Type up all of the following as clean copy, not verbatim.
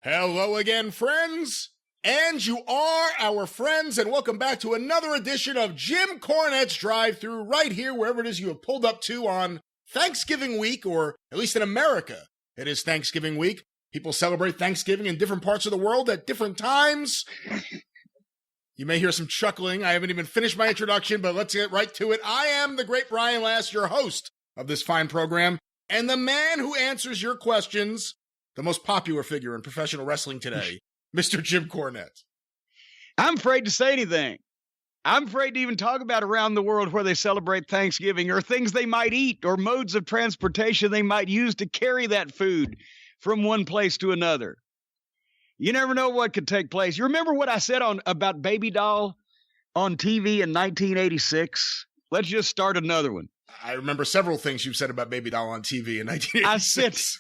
Hello again, friends. And you are our friends, and welcome back to another edition of Jim Cornette's Drive Thru, right here, wherever it is you have pulled up to on Thanksgiving week, or at least in America, it is Thanksgiving week. People celebrate Thanksgiving in different parts of the world at different times. You may hear some chuckling. I haven't even finished my introduction, but let's get right to it. I am the great Brian Last, your host of this fine program, and the man who answers your questions, the most popular figure in professional wrestling today, Mr. Jim Cornette. I'm afraid to say anything. I'm afraid to even talk about around the world where they celebrate Thanksgiving, or things they might eat, or modes of transportation they might use to carry that food from one place to another. You never know what could take place. You remember what I said about Baby Doll on TV in 1986? Let's just start another one. I remember several things you've said about Baby Doll on TV in 1986.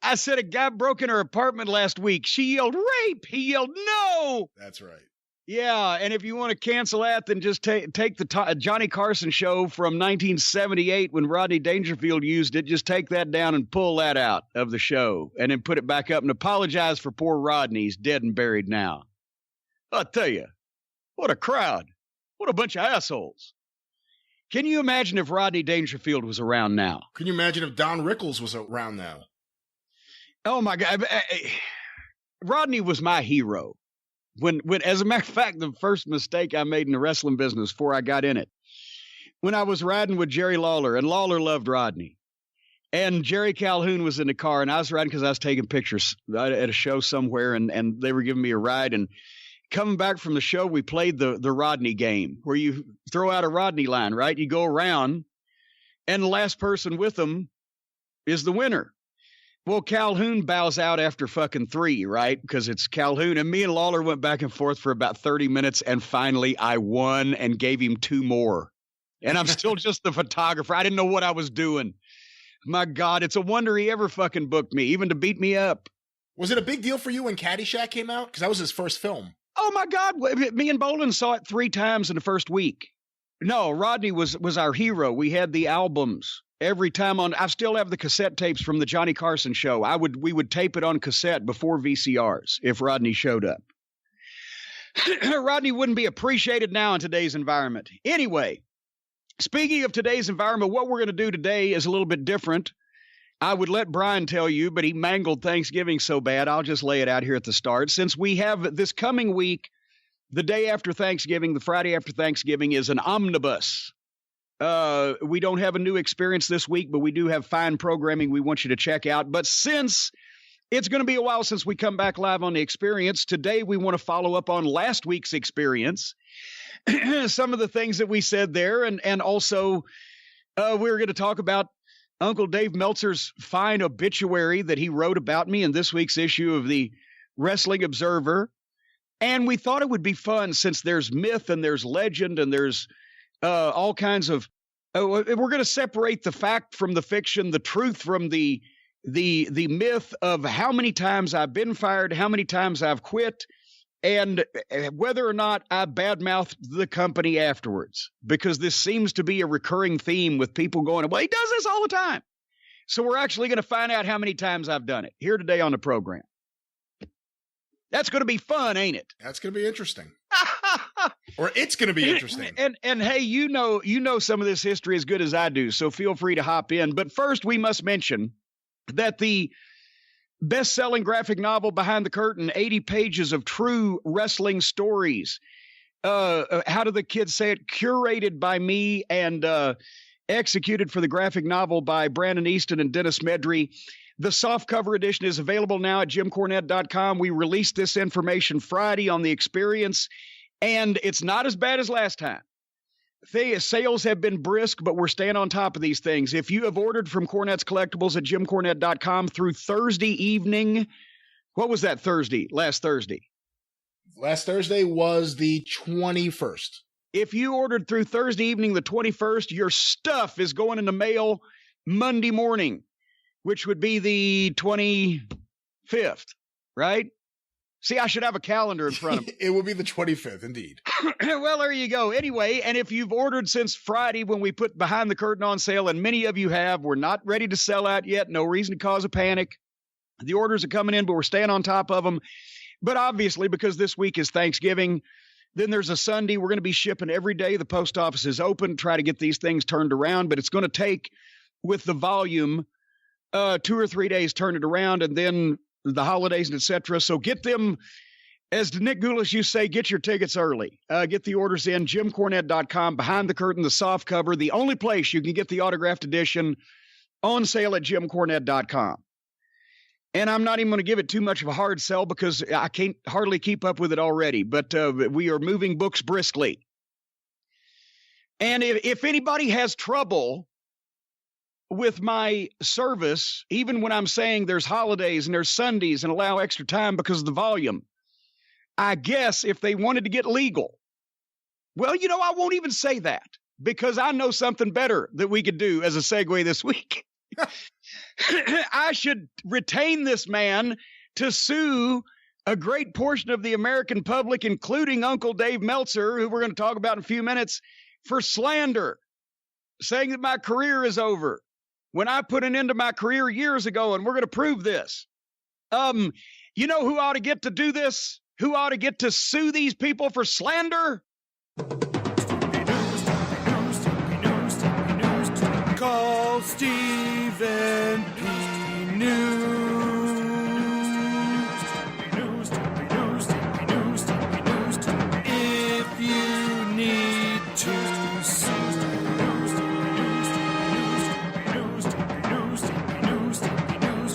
I said a guy broke in her apartment last week. She yelled, rape. He yelled, no. That's right. Yeah, and if you want to cancel that, then just take the Johnny Carson show from 1978 when Rodney Dangerfield used it. Just take that down and pull that out of the show and then put it back up and apologize for poor Rodney. He's dead and buried now. I'll tell you, what a crowd. What a bunch of assholes. Can you imagine if Rodney Dangerfield was around now? Can you imagine if Don Rickles was around now? Oh, my God. Rodney was my hero. When, as a matter of fact, the first mistake I made in the wrestling business before I got in it, when I was riding with Jerry Lawler, and Lawler loved Rodney, and Jerry Calhoun was in the car, and I was riding because I was taking pictures at a show somewhere, and they were giving me a ride, and coming back from the show, we played the Rodney game, where you throw out a Rodney line, right? You go around, and the last person with them is the winner. Well, Calhoun bows out after fucking 3, right? Because it's Calhoun. And me and Lawler went back and forth for about 30 minutes, and finally I won and gave him 2 more. And I'm still just the photographer. I didn't know what I was doing. My God, it's a wonder he ever fucking booked me, even to beat me up. Was it a big deal for you when Caddyshack came out? Because that was his first film. Oh, my God. Me and Bolin saw it 3 times in the first week. No, Rodney was our hero. We had the albums. Every time I still have the cassette tapes from the Johnny Carson show. We would tape it on cassette before VCRs if Rodney showed up. Rodney wouldn't be appreciated now in today's environment. Anyway, speaking of today's environment, what we're going to do today is a little bit different. I would let Brian tell you, but he mangled Thanksgiving so bad, I'll just lay it out here at the start. Since we have this coming week, the day after Thanksgiving, the Friday after Thanksgiving, is an omnibus. We don't have a new experience this week, but we do have fine programming we want you to check out. But since it's going to be a while since we come back live on the experience, today we want to follow up on last week's experience. Some of the things that we said there, and also we're going to talk about Uncle Dave Meltzer's fine obituary that he wrote about me in this week's issue of the Wrestling Observer. And we thought it would be fun, since there's myth and there's legend and there's all kinds of, we're going to separate the fact from the fiction, the truth from the myth of how many times I've been fired, how many times I've quit, and whether or not I badmouthed the company afterwards, because this seems to be a recurring theme with people going, well, he does this all the time. So we're actually going to find out how many times I've done it here today on the program. That's going to be fun, ain't it? That's going to be interesting. Or it's going to be interesting. And hey, you know some of this history as good as I do, so feel free to hop in. But first, we must mention that the best-selling graphic novel Behind the Curtain, 80 pages of true wrestling stories, how do the kids say it, curated by me and executed for the graphic novel by Brandon Easton and Dennis Medry. The softcover edition is available now at jimcornette.com. We released this information Friday on the experience, and it's not as bad as last time. Sales have been brisk, but we're staying on top of these things. If you have ordered from Cornette's Collectibles at jimcornette.com through Thursday evening, what was that Thursday? Last Thursday? Last Thursday was the 21st. If you ordered through Thursday evening, the 21st, your stuff is going in the mail Monday morning, which would be the 25th, right? See, I should have a calendar in front of me. It will be the 25th, indeed. Well, there you go. Anyway, and if you've ordered since Friday when we put Behind the Curtain on sale, and many of you have, we're not ready to sell out yet. No reason to cause a panic. The orders are coming in, but we're staying on top of them. But obviously, because this week is Thanksgiving, then there's a Sunday. We're going to be shipping every day. The post office is open. Try to get these things turned around, but it's going to take, with the volume, 2 or 3 days turn it around, and then the holidays and etc. So get them, as Nick Goulish used to say, get your tickets early. Get the orders in. JimCornette.com, behind the curtain, the soft cover, the only place you can get the autographed edition, on sale at JimCornette.com. And I'm not even going to give it too much of a hard sell because I can't hardly keep up with it already. But we are moving books briskly. And if anybody has trouble with my service, even when I'm saying there's holidays and there's Sundays and allow extra time because of the volume, I guess if they wanted to get legal, well, I won't even say that because I know something better that we could do as a segue this week. I should retain this man to sue a great portion of the American public, including Uncle Dave Meltzer, who we're going to talk about in a few minutes, for slander, saying that my career is over when I put an end to my career years ago, and we're going to prove this. You know who ought to get to do this? Who ought to get to sue these people for slander? Call Stephen P. News. If you need to sue.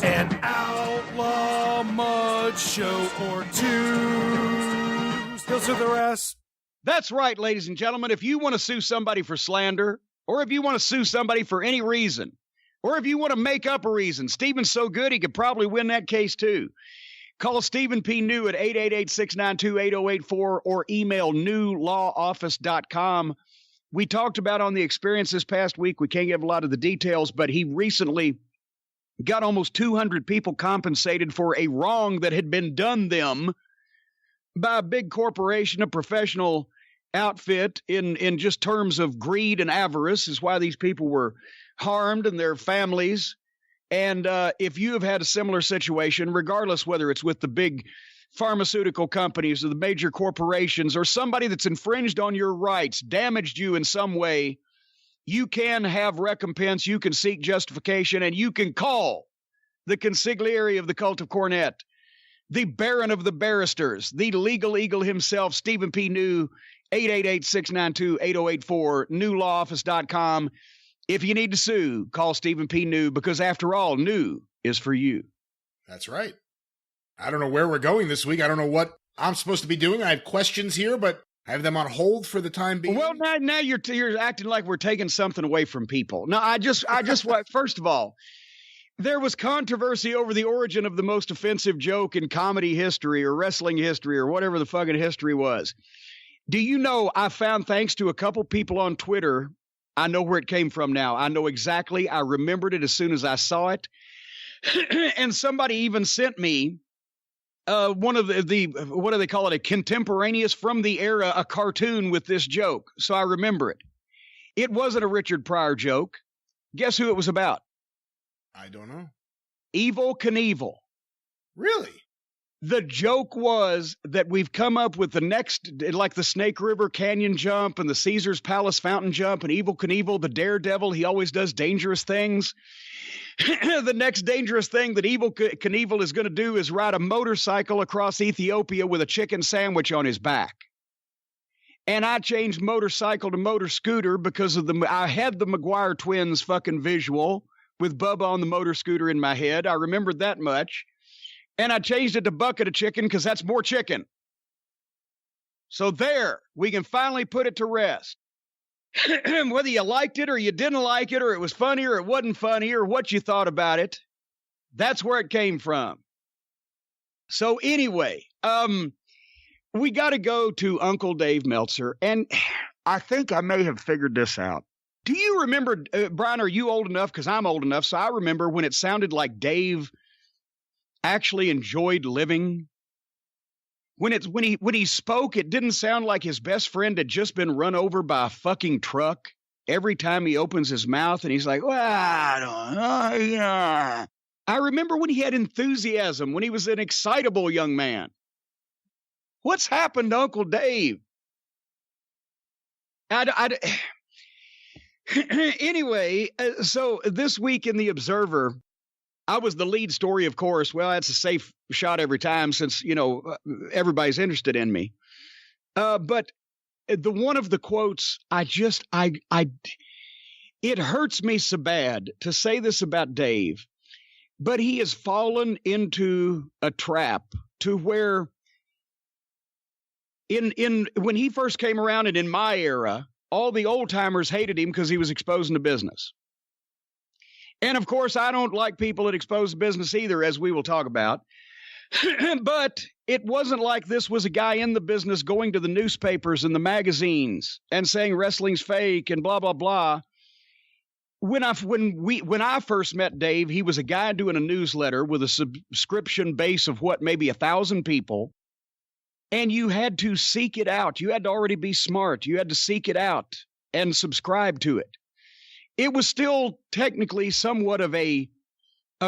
An outlaw mud show or two. He'll sue the rest. That's right, ladies and gentlemen. If you want to sue somebody for slander, or if you want to sue somebody for any reason, or if you want to make up a reason, Stephen's so good he could probably win that case too. Call Stephen P. New at 888-692-8084 or email newlawoffice.com. We talked about on the experience this past week. We can't give a lot of the details, but he recently got almost 200 people compensated for a wrong that had been done them by a big corporation, a professional outfit, in just terms of greed and avarice is why these people were harmed and their families. And if you have had a similar situation, regardless whether it's with the big pharmaceutical companies or the major corporations or somebody that's infringed on your rights, damaged you in some way, you can have recompense, you can seek justification, and you can call the consigliere of the cult of Cornette, the Baron of the Barristers, the legal eagle himself, Stephen P. New, 888-692-8084, newlawoffice.com. If you need to sue, call Stephen P. New, because after all, new is for you. That's right. I don't know where we're going this week. I don't know what I'm supposed to be doing. I have questions here, but I have them on hold for the time being. Well, now you're acting like we're taking something away from people. No, I just first of all, there was controversy over the origin of the most offensive joke in comedy history or wrestling history or whatever the fucking history was. Do you know, I found, thanks to a couple people on Twitter, I know where it came from now. I know exactly. I remembered it as soon as I saw it. And somebody even sent me one of the what do they call it? A contemporaneous from the era, a cartoon with this joke. So I remember it. It wasn't a Richard Pryor joke. Guess who it was about? I don't know. Evel Knievel. Really? The joke was that we've come up with the next, like the Snake River Canyon jump and the Caesar's Palace fountain jump, and Evel Knievel, the daredevil, he always does dangerous things. The next dangerous thing that Evel Knievel is going to do is ride a motorcycle across Ethiopia with a chicken sandwich on his back. And I changed motorcycle to motor scooter because I had the McGuire twins fucking visual with Bubba on the motor scooter in my head. I remembered that much. And I changed it to bucket of chicken because that's more chicken. So there, we can finally put it to rest. Whether you liked it or you didn't like it, or it was funny or it wasn't funny, or what you thought about it, that's where it came from. So anyway, we got to go to Uncle Dave Meltzer, and I think I may have figured this out. Do you remember, Brian, are you old enough? Because I'm old enough, so I remember when it sounded like Dave actually enjoyed living. When he spoke, it didn't sound like his best friend had just been run over by a fucking truck. Every time he opens his mouth and he's like, well, I don't know. Yeah. I remember when he had enthusiasm, when he was an excitable young man. What's happened to Uncle Dave? Anyway, so this week in The Observer, I was the lead story, of course. Well, that's a safe shot every time since, everybody's interested in me. But one of the quotes, it hurts me so bad to say this about Dave, but he has fallen into a trap to where when he first came around and in my era, all the old timers hated him because he was exposing the business. And of course, I don't like people that expose business either, as we will talk about. But it wasn't like this was a guy in the business going to the newspapers and the magazines and saying wrestling's fake and blah, blah, blah. When I first met Dave, he was a guy doing a newsletter with a subscription base of maybe 1,000 people. And you had to seek it out. You had to already be smart. You had to seek it out and subscribe to it. It was still technically somewhat of a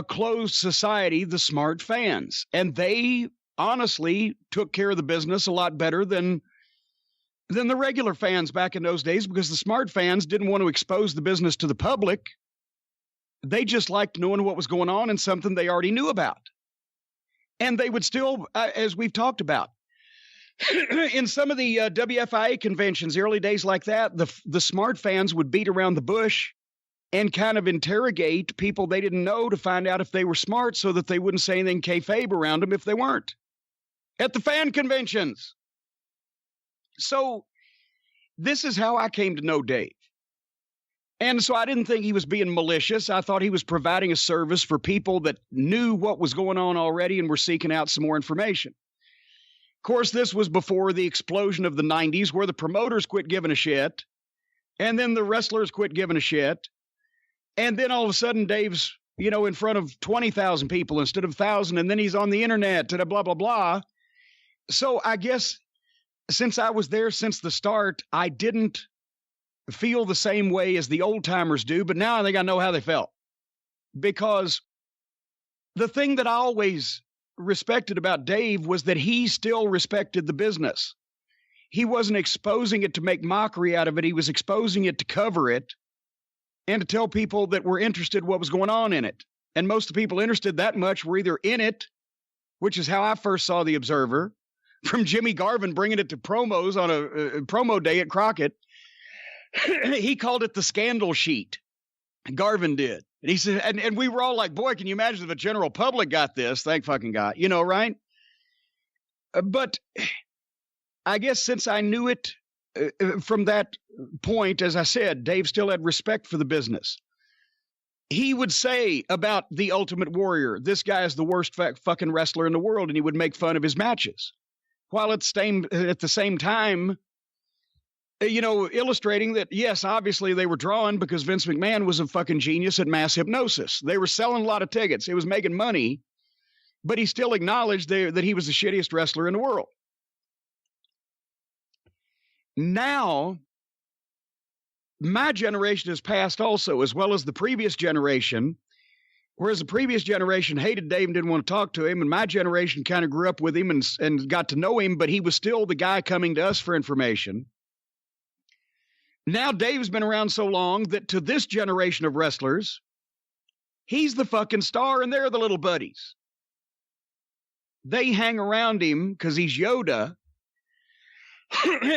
closed society, the smart fans. And they honestly took care of the business a lot better than the regular fans back in those days, because the smart fans didn't want to expose the business to the public. They just liked knowing what was going on and something they already knew about. And they would still, as we've talked about, in some of the WFIA conventions, the early days like that, the smart fans would beat around the bush and kind of interrogate people they didn't know to find out if they were smart so that they wouldn't say anything kayfabe around them if they weren't at the fan conventions. So this is how I came to know Dave. And so I didn't think he was being malicious. I thought he was providing a service for people that knew what was going on already and were seeking out some more information. Of course, this was before the explosion of the 90s, where the promoters quit giving a shit, and then the wrestlers quit giving a shit, and then all of a sudden Dave's, in front of 20,000 people instead of 1,000, and then he's on the internet and blah, blah, blah. So I guess since I was there since the start, I didn't feel the same way as the old timers do, but now I think I know how they felt. Because the thing that I always respected about Dave was that he still respected the business. He wasn't exposing it to make mockery out of it. He was exposing it to cover it and to tell people that were interested what was going on in it. And most of the people interested that much were either in it, which is how I first saw The Observer, from Jimmy Garvin bringing it to promos on a promo day at Crockett. He called it the scandal sheet. Garvin did. And he said, and we were all like, boy, can you imagine if the general public got this? Thank fucking God. Right? But I guess since I knew it from that point, as I said, Dave still had respect for the business. He would say about the Ultimate Warrior, this guy is the worst fucking wrestler in the world, and he would make fun of his matches. While at the same time, illustrating that, yes, obviously they were drawing because Vince McMahon was a fucking genius at mass hypnosis. They were selling a lot of tickets. It was making money, but he still acknowledged that he was the shittiest wrestler in the world. Now, my generation has passed also, as well as the previous generation, whereas the previous generation hated Dave and didn't want to talk to him, and my generation kind of grew up with him and got to know him, but he was still the guy coming to us for information. Now Dave's been around so long that to this generation of wrestlers, he's the fucking star and they're the little buddies. They hang around him because he's Yoda,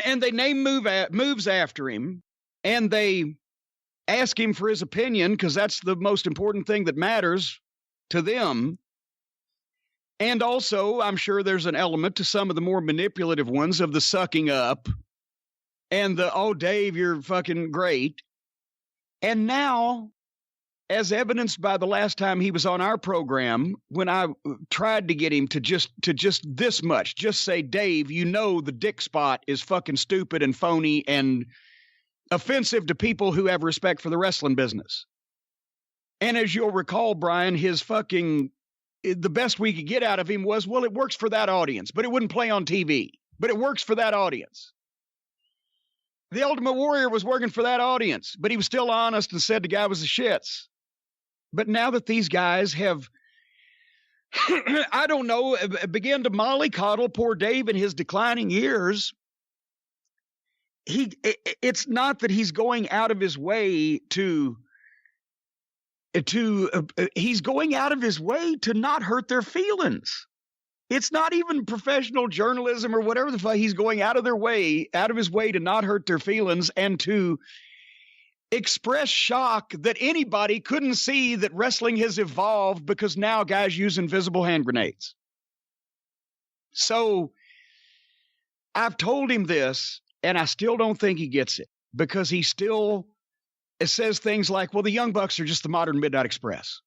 and they name moves after him, and they ask him for his opinion because that's the most important thing that matters to them. And also, I'm sure there's an element to some of the more manipulative ones of the sucking up and the, oh, Dave, you're fucking great. And now, as evidenced by the last time he was on our program, when I tried to get him to just this much, just say, Dave, the dick spot is fucking stupid and phony and offensive to people who have respect for the wrestling business. And as you'll recall, Brian, the best we could get out of him was, well, it works for that audience, but it wouldn't play on TV, but it works for that audience. The Ultimate Warrior was working for that audience, but he was still honest and said the guy was the shits. But now that these guys have I don't know, began to mollycoddle poor Dave in his declining years. It's not that he's going out of his way he's going out of his way to not hurt their feelings. It's not even professional journalism or whatever the fuck. He's going out of his way to not hurt their feelings and to express shock that anybody couldn't see that wrestling has evolved because now guys use invisible hand grenades. So I've told him this, and I still don't think he gets it, because he still says things like, well, the Young Bucks are just the modern Midnight Express.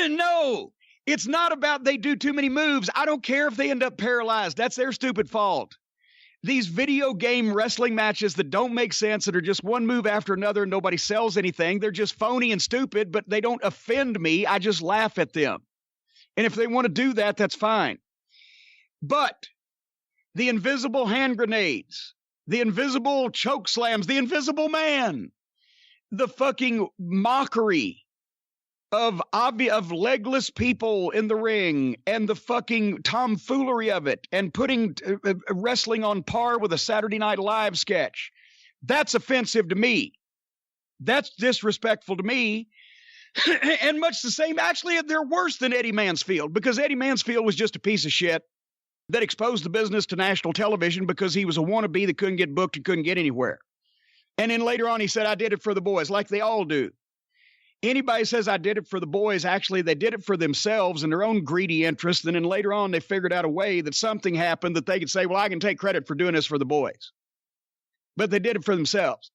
No, it's not about they do too many moves. I don't care if they end up paralyzed. That's their stupid fault. These video game wrestling matches that don't make sense, that are just one move after another and nobody sells anything, they're just phony and stupid, but they don't offend me. I just laugh at them. And if they want to do that, that's fine. But the invisible hand grenades, the invisible choke slams, the invisible man, the fucking mockery of legless people in the ring, and the fucking tomfoolery of it, and putting wrestling on par with a Saturday Night Live sketch. That's offensive to me. That's disrespectful to me. And much the same, actually, they're worse than Eddie Mansfield, because Eddie Mansfield was just a piece of shit that exposed the business to national television because he was a wannabe that couldn't get booked and couldn't get anywhere. And then later on, he said, I did it for the boys, like they all do. Anybody says I did it for the boys, actually, they did it for themselves and their own greedy interests. And then later on, they figured out a way that something happened that they could say, well, I can take credit for doing this for the boys. But they did it for themselves.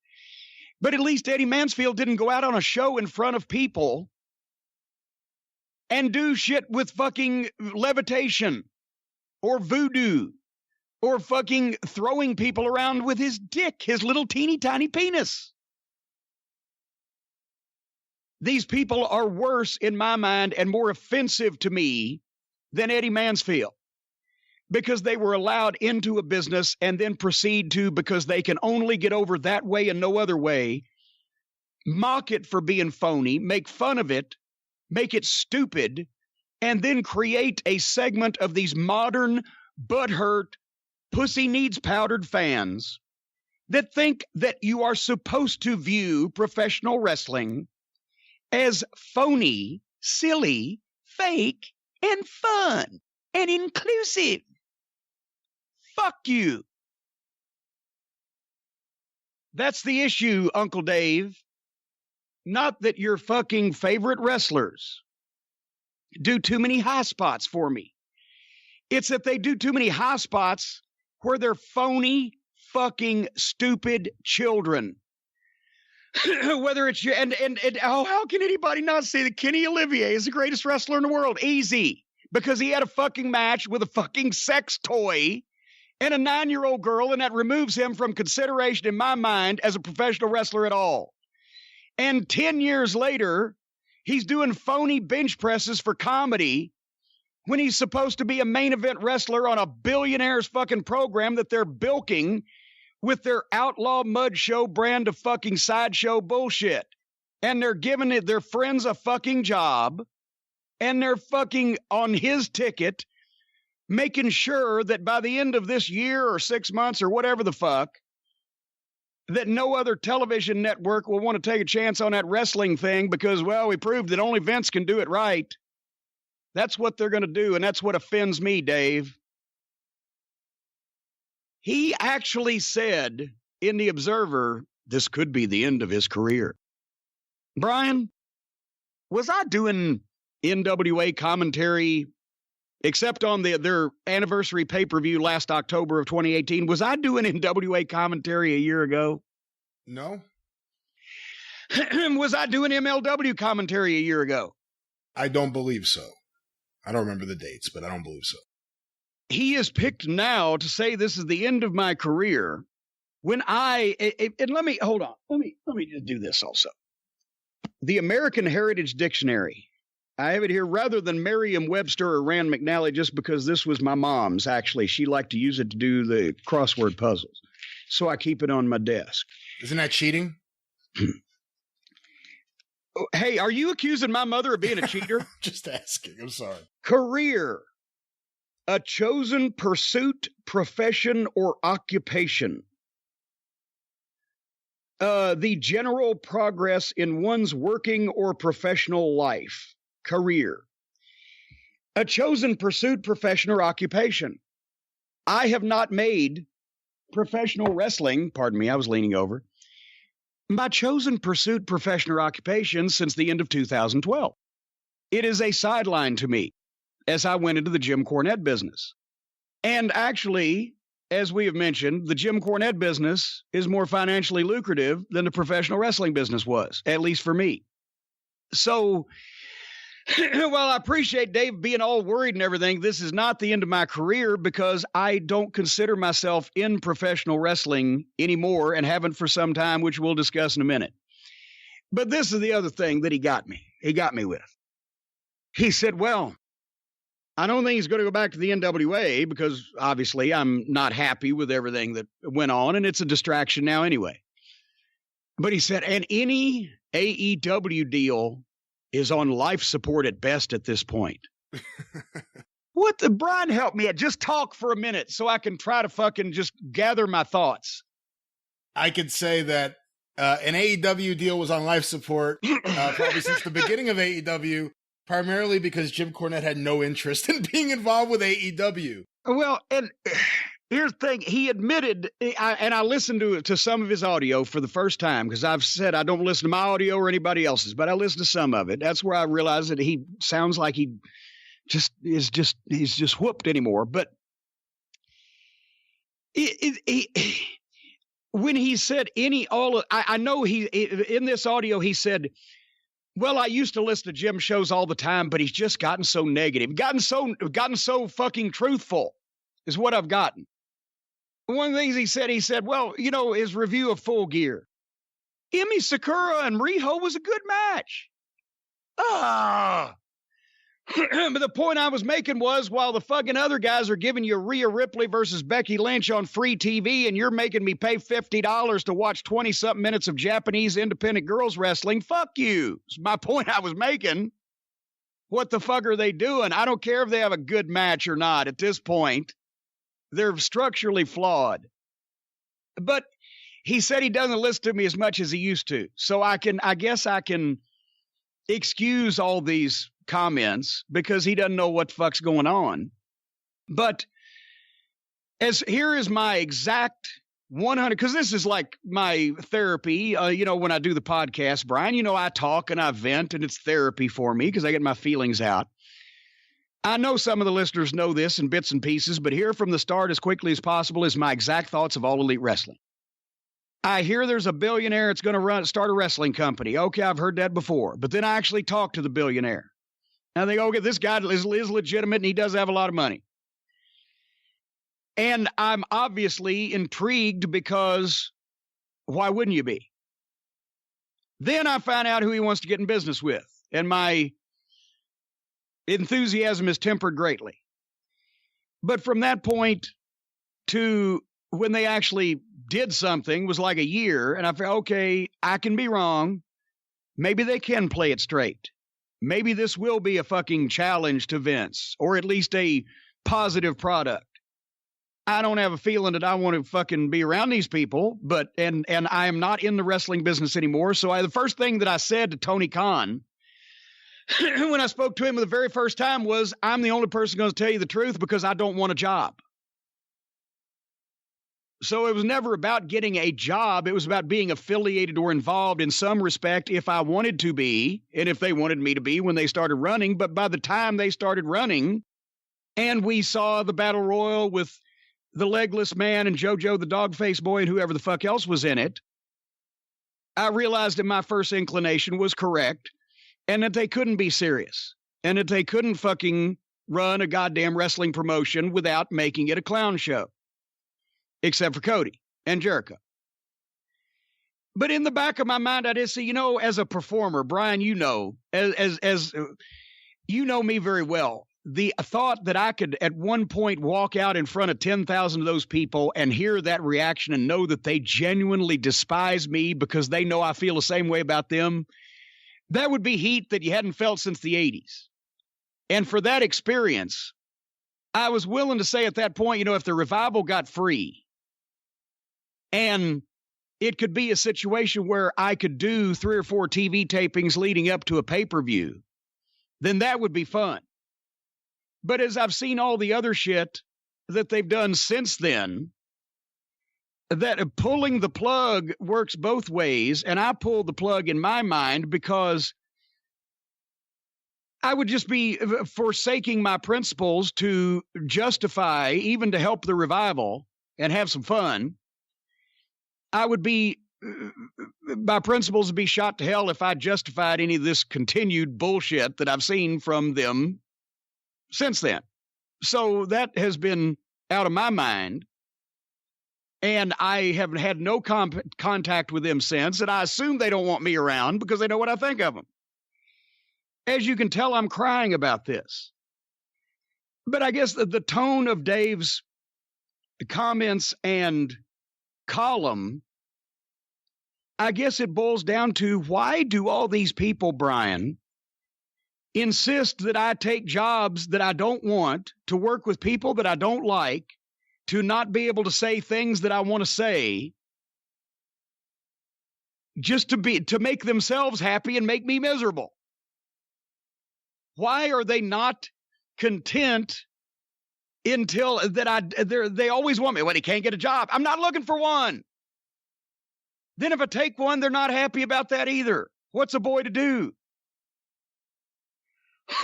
But at least Eddie Mansfield didn't go out on a show in front of people and do shit with fucking levitation or voodoo or fucking throwing people around with his dick, his little teeny tiny penis. These people are worse in my mind and more offensive to me than Eddie Mansfield, because they were allowed into a business and then proceed to, because they can only get over that way and no other way, mock it for being phony, make fun of it, make it stupid, and then create a segment of these modern, butthurt, pussy needs powdered fans that think that you are supposed to view professional wrestling as phony, silly, fake, and fun, and inclusive. Fuck you. That's the issue, Uncle Dave. Not that your fucking favorite wrestlers do too many high spots for me. It's that they do too many high spots where they're phony, fucking, stupid children. Whether it's you and how can anybody not say that Kenny Olivier is the greatest wrestler in the world? Easy. Because he had a fucking match with a fucking sex toy and a 9-year-old girl, and that removes him from consideration in my mind as a professional wrestler at all. And 10 years later, he's doing phony bench presses for comedy when he's supposed to be a main event wrestler on a billionaire's fucking program that they're bilking with their outlaw mud show brand of fucking sideshow bullshit. And they're giving their friends a fucking job, and they're fucking on his ticket, making sure that by the end of this year or 6 months or whatever the fuck, that no other television network will want to take a chance on that wrestling thing because, well, we proved that only Vince can do it right. That's what they're going to do, and that's what offends me, Dave. He actually said in The Observer, this could be the end of his career. Brian, was I doing NWA commentary, except on their anniversary pay-per-view last October of 2018? Was I doing NWA commentary a year ago? No. Was I doing MLW commentary a year ago? I don't believe so. I don't remember the dates, but I don't believe so. He is picked now to say this is the end of my career. When and let me, hold on. Let me just do this also. The American Heritage Dictionary. I have it here rather than Merriam-Webster or Rand McNally, just because this was my mom's, actually. She liked to use it to do the crossword puzzles. So I keep it on my desk. Isn't that cheating? Hey, are you accusing my mother of being a cheater? Just asking. I'm sorry. Career. A chosen pursuit, profession, or occupation. The general progress in one's working or professional life. Career. A chosen pursuit, profession, or occupation. I have not made professional wrestling, pardon me, I was leaning over, my chosen pursuit, profession, or occupation since the end of 2012. It is a sideline to me as I went into the Jim Cornette business. And actually, as we have mentioned, the Jim Cornette business is more financially lucrative than the professional wrestling business was, at least for me. So, well, I appreciate Dave being all worried and everything. This is not the end of my career because I don't consider myself in professional wrestling anymore and haven't for some time, which we'll discuss in a minute. But this is the other thing that he got me with. He said, well, I don't think he's going to go back to the NWA because obviously I'm not happy with everything that went on and it's a distraction now anyway. But he said, and any AEW deal is on life support at best at this point. What the Brian help me at? Just talk for a minute so I can try to fucking just gather my thoughts. I could say that an AEW deal was on life support probably since the beginning of AEW. Primarily because Jim Cornette had no interest in being involved with AEW. Well, and here's the thing. He admitted, and I listened to some of his audio for the first time because I've said I don't listen to my audio or anybody else's, but I listened to some of it. That's where I realized that he sounds like he's just whooped anymore. But when he said I know in this audio, he said, well, I used to listen to Jim shows all the time, but he's just gotten so negative, gotten so fucking truthful is what I've gotten. One of the things he said, well, you know, his review of Full Gear. Emi Sakura and Riho was a good match. But the point I was making was while the fucking other guys are giving you Rhea Ripley versus Becky Lynch on free TV and you're making me pay $50 to watch 20-something minutes of Japanese independent girls wrestling, fuck you. It's my point I was making. What the fuck are they doing? I don't care if they have a good match or not at this point. They're structurally flawed. But he said he doesn't listen to me as much as he used to. So I guess I can excuse all these comments because he doesn't know what the fuck's going on. But here is my exact 100, because this is like my therapy. When I do the podcast, Brian, I talk and I vent and it's therapy for me because I get my feelings out. I know some of the listeners know this in bits and pieces, but here from the start as quickly as possible is my exact thoughts of All Elite Wrestling. I hear there's a billionaire that's going to start a wrestling company. Okay, I've heard that before. But then I actually talked to the billionaire. And I think, okay, this guy is legitimate and he does have a lot of money. And I'm obviously intrigued because why wouldn't you be? Then I find out who he wants to get in business with. And my enthusiasm is tempered greatly. But from that point to when they actually did something was like a year. And I felt, okay, I can be wrong. Maybe they can play it straight. Maybe this will be a fucking challenge to Vince, or at least a positive product. I don't have a feeling that I want to fucking be around these people, but and I am not in the wrestling business anymore. So the first thing that I said to Tony Khan when I spoke to him the very first time was, I'm the only person going to tell you the truth because I don't want a job. So it was never about getting a job. It was about being affiliated or involved in some respect if I wanted to be, and if they wanted me to be when they started running. But by the time they started running and we saw the Battle Royal with the Legless Man and JoJo the Dog-Faced Boy and whoever the fuck else was in it, I realized that my first inclination was correct and that they couldn't be serious and that they couldn't fucking run a goddamn wrestling promotion without making it a clown show. Except for Cody and Jericho. But in the back of my mind, I did see, as a performer, Brian, as you know me very well, the thought that I could at one point walk out in front of 10,000 of those people and hear that reaction and know that they genuinely despise me because they know I feel the same way about them, That would be heat that you hadn't felt since the 80s. And for that experience, I was willing to say at that point, if the revival got free and it could be a situation where I could do 3 or 4 TV tapings leading up to a pay-per-view, then that would be fun. But as I've seen all the other shit that they've done since then, that pulling the plug works both ways, and I pulled the plug in my mind because I would just be forsaking my principles to justify, even to help the revival and have some fun. My principles would be shot to hell if I justified any of this continued bullshit that I've seen from them since then. So that has been out of my mind. And I have had no contact with them since. And I assume they don't want me around because they know what I think of them. As you can tell, I'm crying about this. But I guess the tone of Dave's comments and column, I guess it boils down to, why do all these people, Brian, insist that I take jobs that I don't want, to work with people that I don't like, to not be able to say things that I want to say, just to make themselves happy and make me miserable? Why are they not content until they always want me? Well, he can't get a job. I'm not looking for one. Then if I take one, they're not happy about that either. What's a boy to do?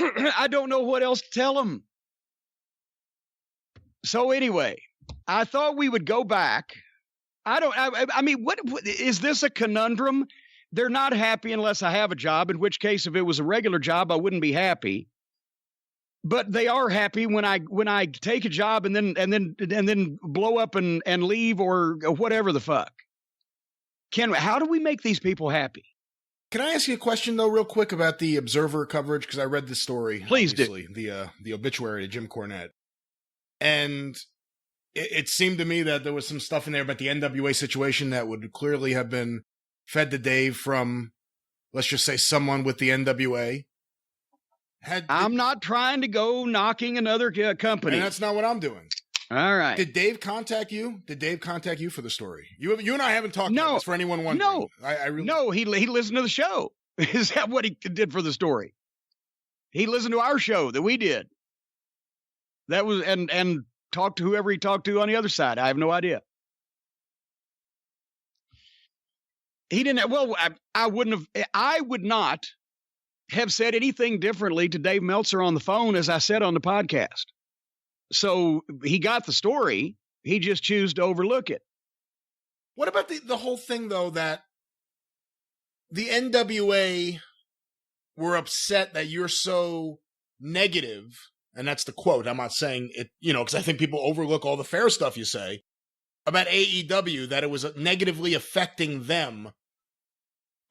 I don't know what else to tell them. So anyway, I thought we would go back. I mean, what is this a conundrum? They're not happy unless I have a job, in which case, if it was a regular job, I wouldn't be happy. But they are happy when I take a job and then blow up and leave or whatever the fuck. How do we make these people happy? Can I ask you a question, though, real quick about the Observer coverage? Because I read the story. Please do. The obituary to Jim Cornette. And it seemed to me that there was some stuff in there about the NWA situation that would clearly have been fed to Dave from, let's just say, someone with the NWA. I'm not trying to go knocking another company. And that's not what I'm doing. All right. Did Dave contact you? Did Dave contact you for the story? You and I haven't talked about this, for anyone wondering. No. He listened to the show. Is that what he did for the story? He listened to our show that we did. That was and talked to whoever he talked to on the other side. I have no idea. He didn't. Well, I would not have said anything differently to Dave Meltzer on the phone as I said on the podcast. So he got the story. He just chose to overlook it. What about the whole thing, though, that the NWA were upset that you're so negative, and that's the quote. I'm not saying it, because I think people overlook all the fair stuff you say about AEW, that it was negatively affecting them.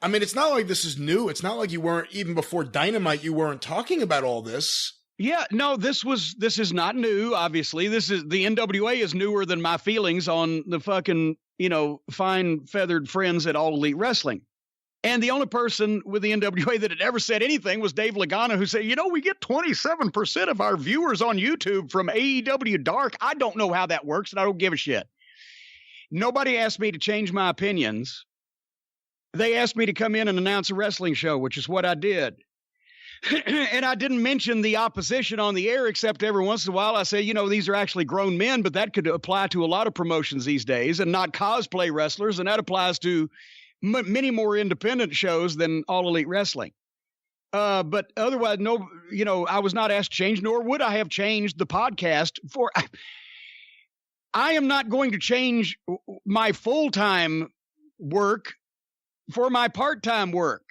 I mean, it's not like this is new. It's not like you weren't, even before Dynamite, you weren't talking about all this. Yeah, no, this is not new, obviously. The NWA is newer than my feelings on the fucking, fine feathered friends at All Elite Wrestling. And the only person with the NWA that had ever said anything was Dave Lagana, who said, we get 27% of our viewers on YouTube from AEW Dark. I don't know how that works, and I don't give a shit. Nobody asked me to change my opinions. They asked me to come in and announce a wrestling show, which is what I did. And I didn't mention the opposition on the air, except every once in a while I say, these are actually grown men, but that could apply to a lot of promotions these days and not cosplay wrestlers. And that applies to many more independent shows than All Elite Wrestling. But otherwise, no, I was not asked to change, nor would I have changed the podcast for. I am not going to change my full-time work for my part-time work.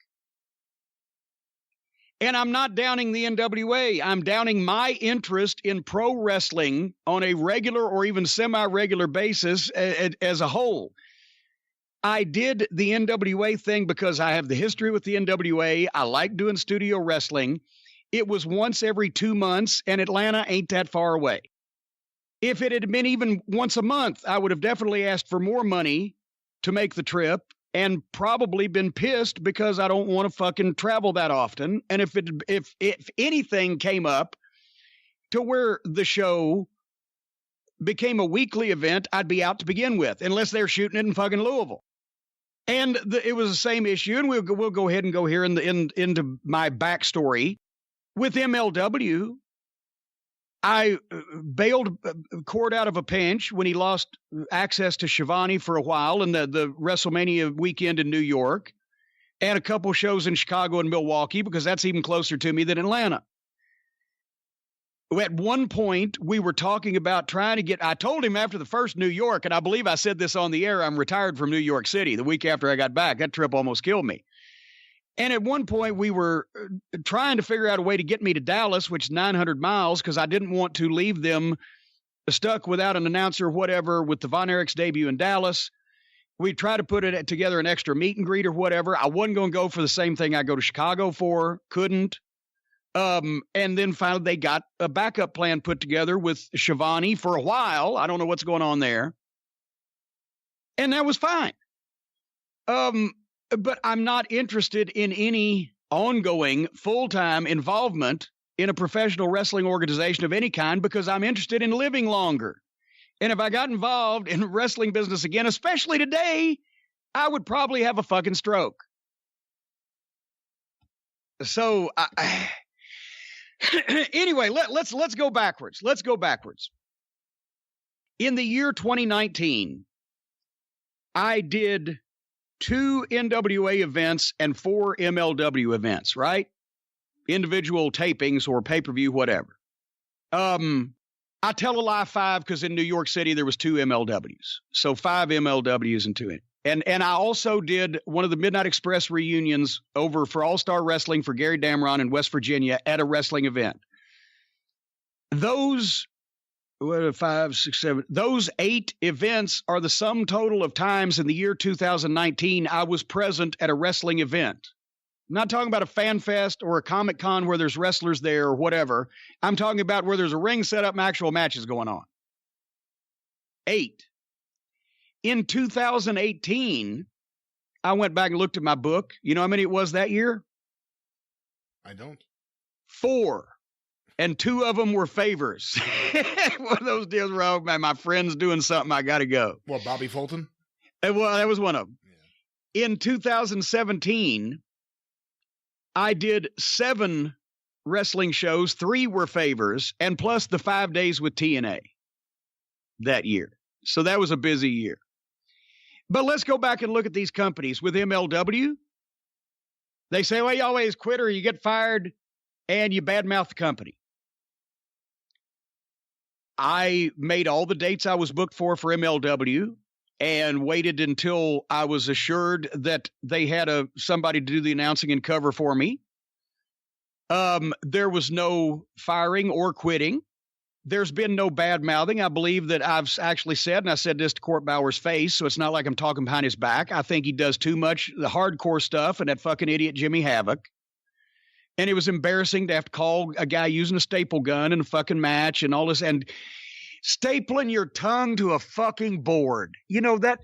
And I'm not downing the NWA. I'm downing my interest in pro wrestling on a regular or even semi-regular basis as a whole. I did the NWA thing because I have the history with the NWA. I like doing studio wrestling. It was once every 2 months, and Atlanta ain't that far away. If it had been even once a month, I would have definitely asked for more money to make the trip and probably been pissed because I don't want to fucking travel that often. And if anything came up to where the show became a weekly event, I'd be out to begin with, unless they're shooting it in fucking Louisville. And it was the same issue, and we'll go ahead and go here into my backstory. With MLW, I bailed Cord out of a pinch when he lost access to Shivani for a while in the WrestleMania weekend in New York, and a couple shows in Chicago and Milwaukee, because that's even closer to me than Atlanta. At one point, we were talking about trying to get, I told him after the first New York, and I believe I said this on the air, I'm retired from New York City the week after I got back. That trip almost killed me. And at one point, we were trying to figure out a way to get me to Dallas, which is 900 miles, because I didn't want to leave them stuck without an announcer or whatever with the Von Erich's debut in Dallas. We tried to put it together, an extra meet and greet or whatever. I wasn't going to go for the same thing I go to Chicago for, couldn't. And then finally they got a backup plan put together with Shivani for a while. I don't know what's going on there. And that was fine. But I'm not interested in any ongoing full-time involvement in a professional wrestling organization of any kind, because I'm interested in living longer. And if I got involved in wrestling business again, especially today, I would probably have a fucking stroke. So anyway, let's go backwards. Let's go backwards. In the year 2019, I did 2 NWA events and 4 MLW events, right? Individual tapings or pay-per-view, whatever. I tell a lie 5 because in New York City there was 2 MLWs. So 5 MLWs and 2. And I also did one of the Midnight Express reunions over for All-Star Wrestling for Gary Damron in West Virginia at a wrestling event. Those 5, 6, 7, those 8 events are the sum total of times in the year 2019 I was present at a wrestling event. I'm not talking about a fan fest or a Comic Con where there's wrestlers there or whatever. I'm talking about where there's a ring set up and actual matches going on. 8. In 2018, I went back and looked at my book. You know how many it was that year? I don't. 4. And 2 of them were favors. One of those deals where, oh, man, my friend's doing something, I got to go. What, Bobby Fulton? Well, that was one of them. Yeah. In 2017, I did 7 wrestling shows. 3 were favors, and plus the 5 days with TNA that year. So that was a busy year. But let's go back and look at these companies. With MLW, they say, well, you always quit or you get fired and you badmouth the company. I made all the dates I was booked for MLW and waited until I was assured that they had somebody to do the announcing and cover for me. There was no firing or quitting. There's been no bad mouthing. I believe that I've actually said, and I said this to Court Bauer's face, so it's not like I'm talking behind his back. I think he does too much the hardcore stuff and that fucking idiot Jimmy Havoc. And it was embarrassing to have to call a guy using a staple gun in a fucking match and all this, and stapling your tongue to a fucking board. You know, that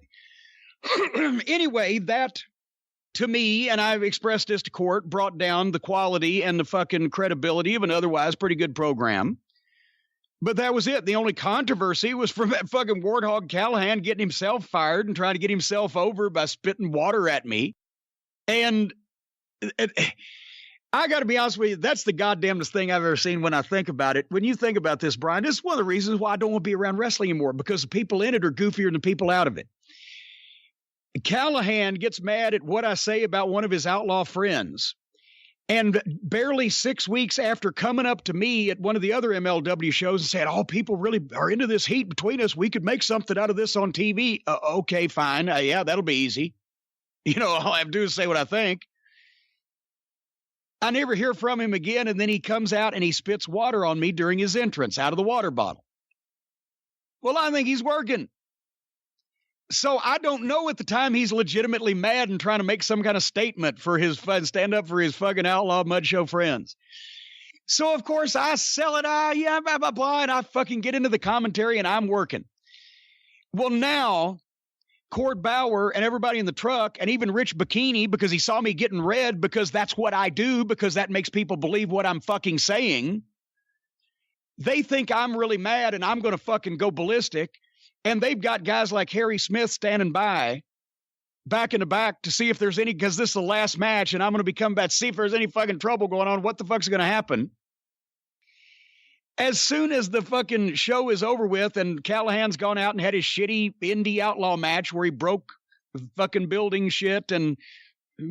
anyway, that to me, and I've expressed this to Court, brought down the quality and the fucking credibility of an otherwise pretty good program. But that was it. The only controversy was from that fucking Warthog Callahan getting himself fired and trying to get himself over by spitting water at me. And I got to be honest with you, that's the goddamnest thing I've ever seen when I think about it. When you think about this, Brian, this is one of the reasons why I don't want to be around wrestling anymore, because the people in it are goofier than the people out of it. Callahan gets mad at what I say about one of his outlaw friends. And barely 6 weeks after coming up to me at one of the other MLW shows and saying, oh, people really are into this heat between us. We could make something out of this on TV. Okay, fine. Yeah, that'll be easy. You know, all I have to do is say what I think. I never hear from him again. And then he comes out and he spits water on me during his entrance out of the water bottle. Well, I think he's working. So I don't know at the time he's legitimately mad and trying to make some kind of statement for his fun, stand up for his fucking outlaw mud show friends. So, of course, I sell it. Yeah, blah, blah, blah. And I fucking get into the commentary and I'm working. Well, now Cord Bauer and everybody in the truck, and even Rich Bikini, because he saw me getting red, because that's what I do, because that makes people believe what I'm fucking saying. They think I'm really mad and I'm going to fucking go ballistic. And they've got guys like Harry Smith standing by, back in the back, to see if there's any, because this is the last match and I'm going to be coming back to see if there's any fucking trouble going on. What the fuck's going to happen? As soon as the fucking show is over with and Callahan's gone out and had his shitty indie outlaw match where he broke fucking building shit and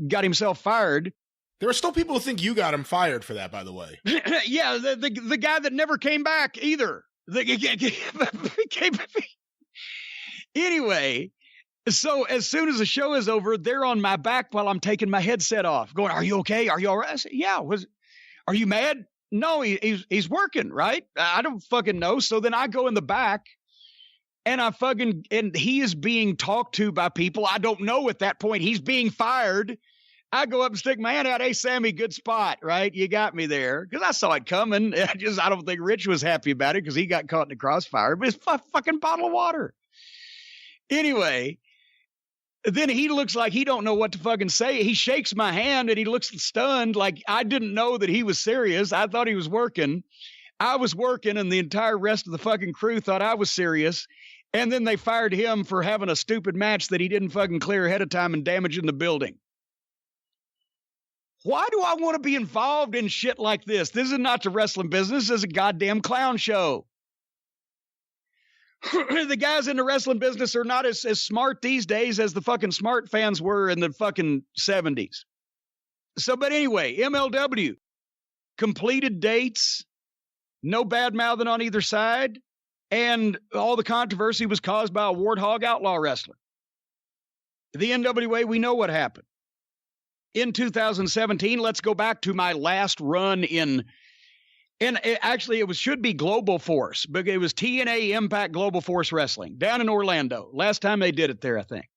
got himself fired. There are still people who think you got him fired for that, by the way. Yeah, the guy that never came back either. Anyway, so as soon as the show is over, they're on my back while I'm taking my headset off, going, "Are you okay? Are you all right?" I said, "Yeah." Are you mad? No, he's working, right? I don't fucking know. So then I go in the back and and he is being talked to by people I don't know at that point. He's being fired. I go up and stick my hand out. "Hey, Sammy, good spot, right? You got me there." Because I saw it coming. I don't think Rich was happy about it because he got caught in the crossfire. But it's a fucking bottle of water. Anyway, then he looks like he don't know what to fucking say. He shakes my hand and he looks stunned, like I didn't know that he was serious. I thought he was working. I was working, and the entire rest of the fucking crew thought I was serious. And then they fired him for having a stupid match that he didn't fucking clear ahead of time and damaging the building. Why do I want to be involved in shit like this? This is not the wrestling business. This is a goddamn clown show. The guys in the wrestling business are not as smart these days as the fucking smart fans were in the fucking 70s. So, but anyway, MLW, completed dates, no bad mouthing on either side, and all the controversy was caused by a warthog outlaw wrestler. The NWA, we know what happened. In 2017, let's go back to my last run it should be Global Force, but it was TNA Impact Global Force Wrestling down in Orlando. Last time they did it there, I think.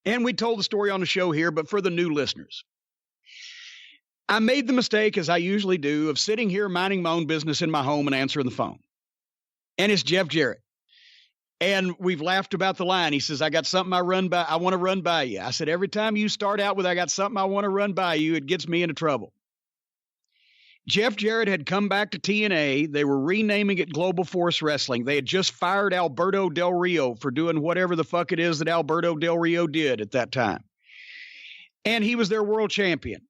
And we told the story on the show here, but for the new listeners, I made the mistake, as I usually do, of sitting here minding my own business in my home and answering the phone. And it's Jeff Jarrett. And we've laughed about the line. He says, "I got something I want to run by you." I said, every time you start out with "I got something I want to run by you," it gets me into trouble. Jeff Jarrett had come back to TNA. They were renaming it Global Force Wrestling. They had just fired Alberto Del Rio for doing whatever the fuck it is that Alberto Del Rio did at that time. And he was their world champion.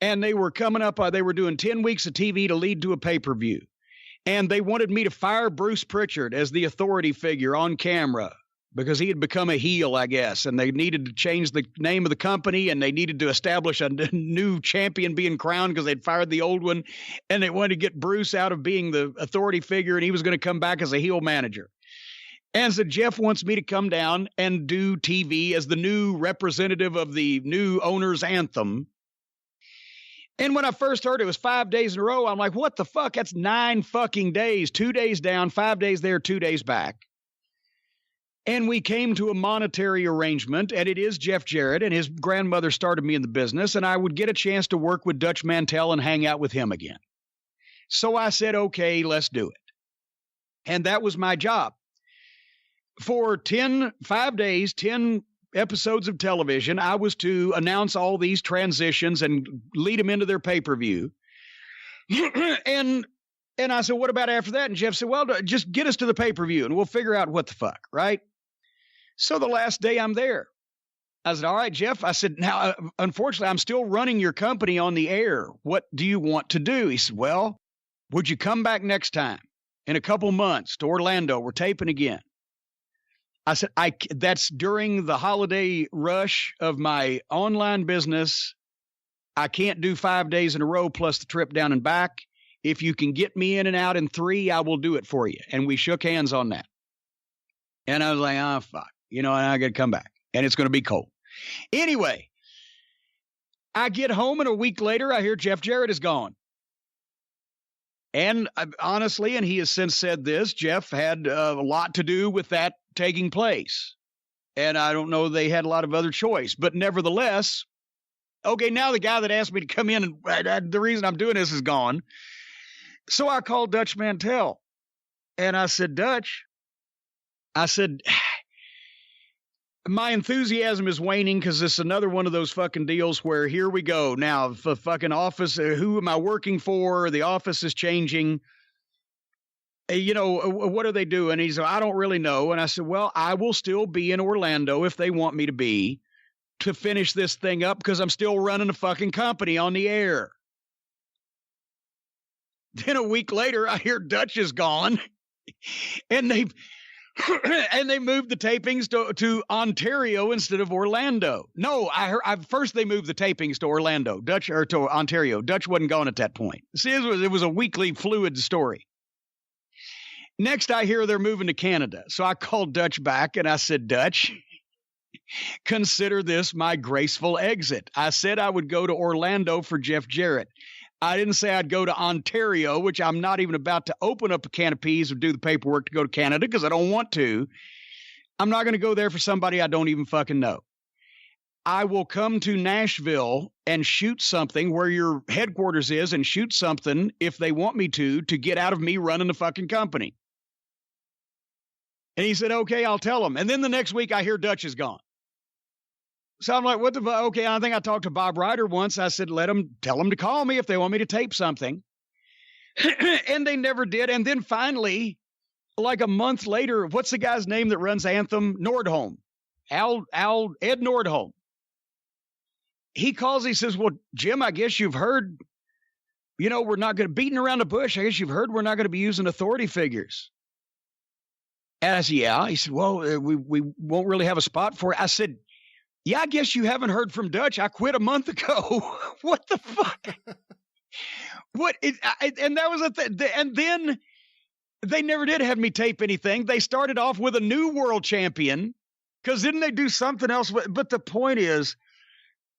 And they were coming up, they were doing 10 weeks of TV to lead to a pay-per-view. And they wanted me to fire Bruce Pritchard as the authority figure on camera because he had become a heel, I guess. And they needed to change the name of the company, and they needed to establish a new champion being crowned because they'd fired the old one. And they wanted to get Bruce out of being the authority figure, and he was going to come back as a heel manager. And so Jeff wants me to come down and do TV as the new representative of the new owner's anthem. And when I first heard it was 5 days in a row, I'm like, what the fuck? That's 9 fucking days, 2 days down, 5 days there, 2 days back. And we came to a monetary arrangement, and it is Jeff Jarrett, and his grandmother started me in the business, and I would get a chance to work with Dutch Mantell and hang out with him again. So I said, okay, let's do it. And that was my job. For 5 days, 10 episodes of television, I was to announce all these transitions and lead them into their pay-per-view. And I said, what about after that? And Jeff said, well, just get us to the pay-per-view and we'll figure out what the fuck, right? So the last day I'm there, I said, all right, Jeff. I said, now, unfortunately, I'm still running your company on the air. What do you want to do? He said, well, would you come back next time in a couple months to Orlando? We're taping again. I said, that's during the holiday rush of my online business. I can't do 5 days in a row plus the trip down and back. If you can get me in and out in 3, I will do it for you. And we shook hands on that. And I was like, oh, fuck. And I got to come back. And it's going to be cold. Anyway, I get home, and a week later, I hear Jeff Jarrett is gone. And honestly, and he has since said this, Jeff had a lot to do with that taking place. And I don't know they had a lot of other choice. But nevertheless, okay, now the guy that asked me to come in, and the reason I'm doing this is gone. So I called Dutch Mantell. And I said, Dutch, my enthusiasm is waning because it's another one of those fucking deals where here we go. Now, the fucking office, who am I working for? The office is changing. What are they doing? He's like, I don't really know. And I said, well, I will still be in Orlando if they want me to be to finish this thing up because I'm still running a fucking company on the air. Then a week later, I hear Dutch is gone and they moved the tapings to Ontario instead of Orlando. No, first they moved the tapings to Orlando, to Ontario. Dutch wasn't gone at that point. See, it was a weekly fluid story. Next, I hear they're moving to Canada. So I called Dutch back and I said, Dutch, consider this my graceful exit. I said I would go to Orlando for Jeff Jarrett. I didn't say I'd go to Ontario, which I'm not even about to open up a can of peas or do the paperwork to go to Canada because I don't want to. I'm not going to go there for somebody I don't even fucking know. I will come to Nashville and shoot something where your headquarters is and shoot something if they want me to get out of me running the fucking company. And he said, okay, I'll tell them. And then the next week I hear Dutch is gone. So I'm like, what the fuck? Okay, I think I talked to Bob Ryder once. I said, tell them to call me if they want me to tape something. And they never did. And then finally, like a month later, what's the guy's name that runs Anthem? Nordholm. Ed Nordholm. He calls, he says, well, Jim, I guess you've heard, we're not going to beating around the bush. I guess you've heard we're not going to be using authority figures. And I said, yeah. He said, well, we won't really have a spot for it. I said, yeah, I guess you haven't heard from Dutch. I quit a month ago. What the fuck? And that was a thing. And then they never did have me tape anything. They started off with a new world champion because didn't they do something else? But the point is,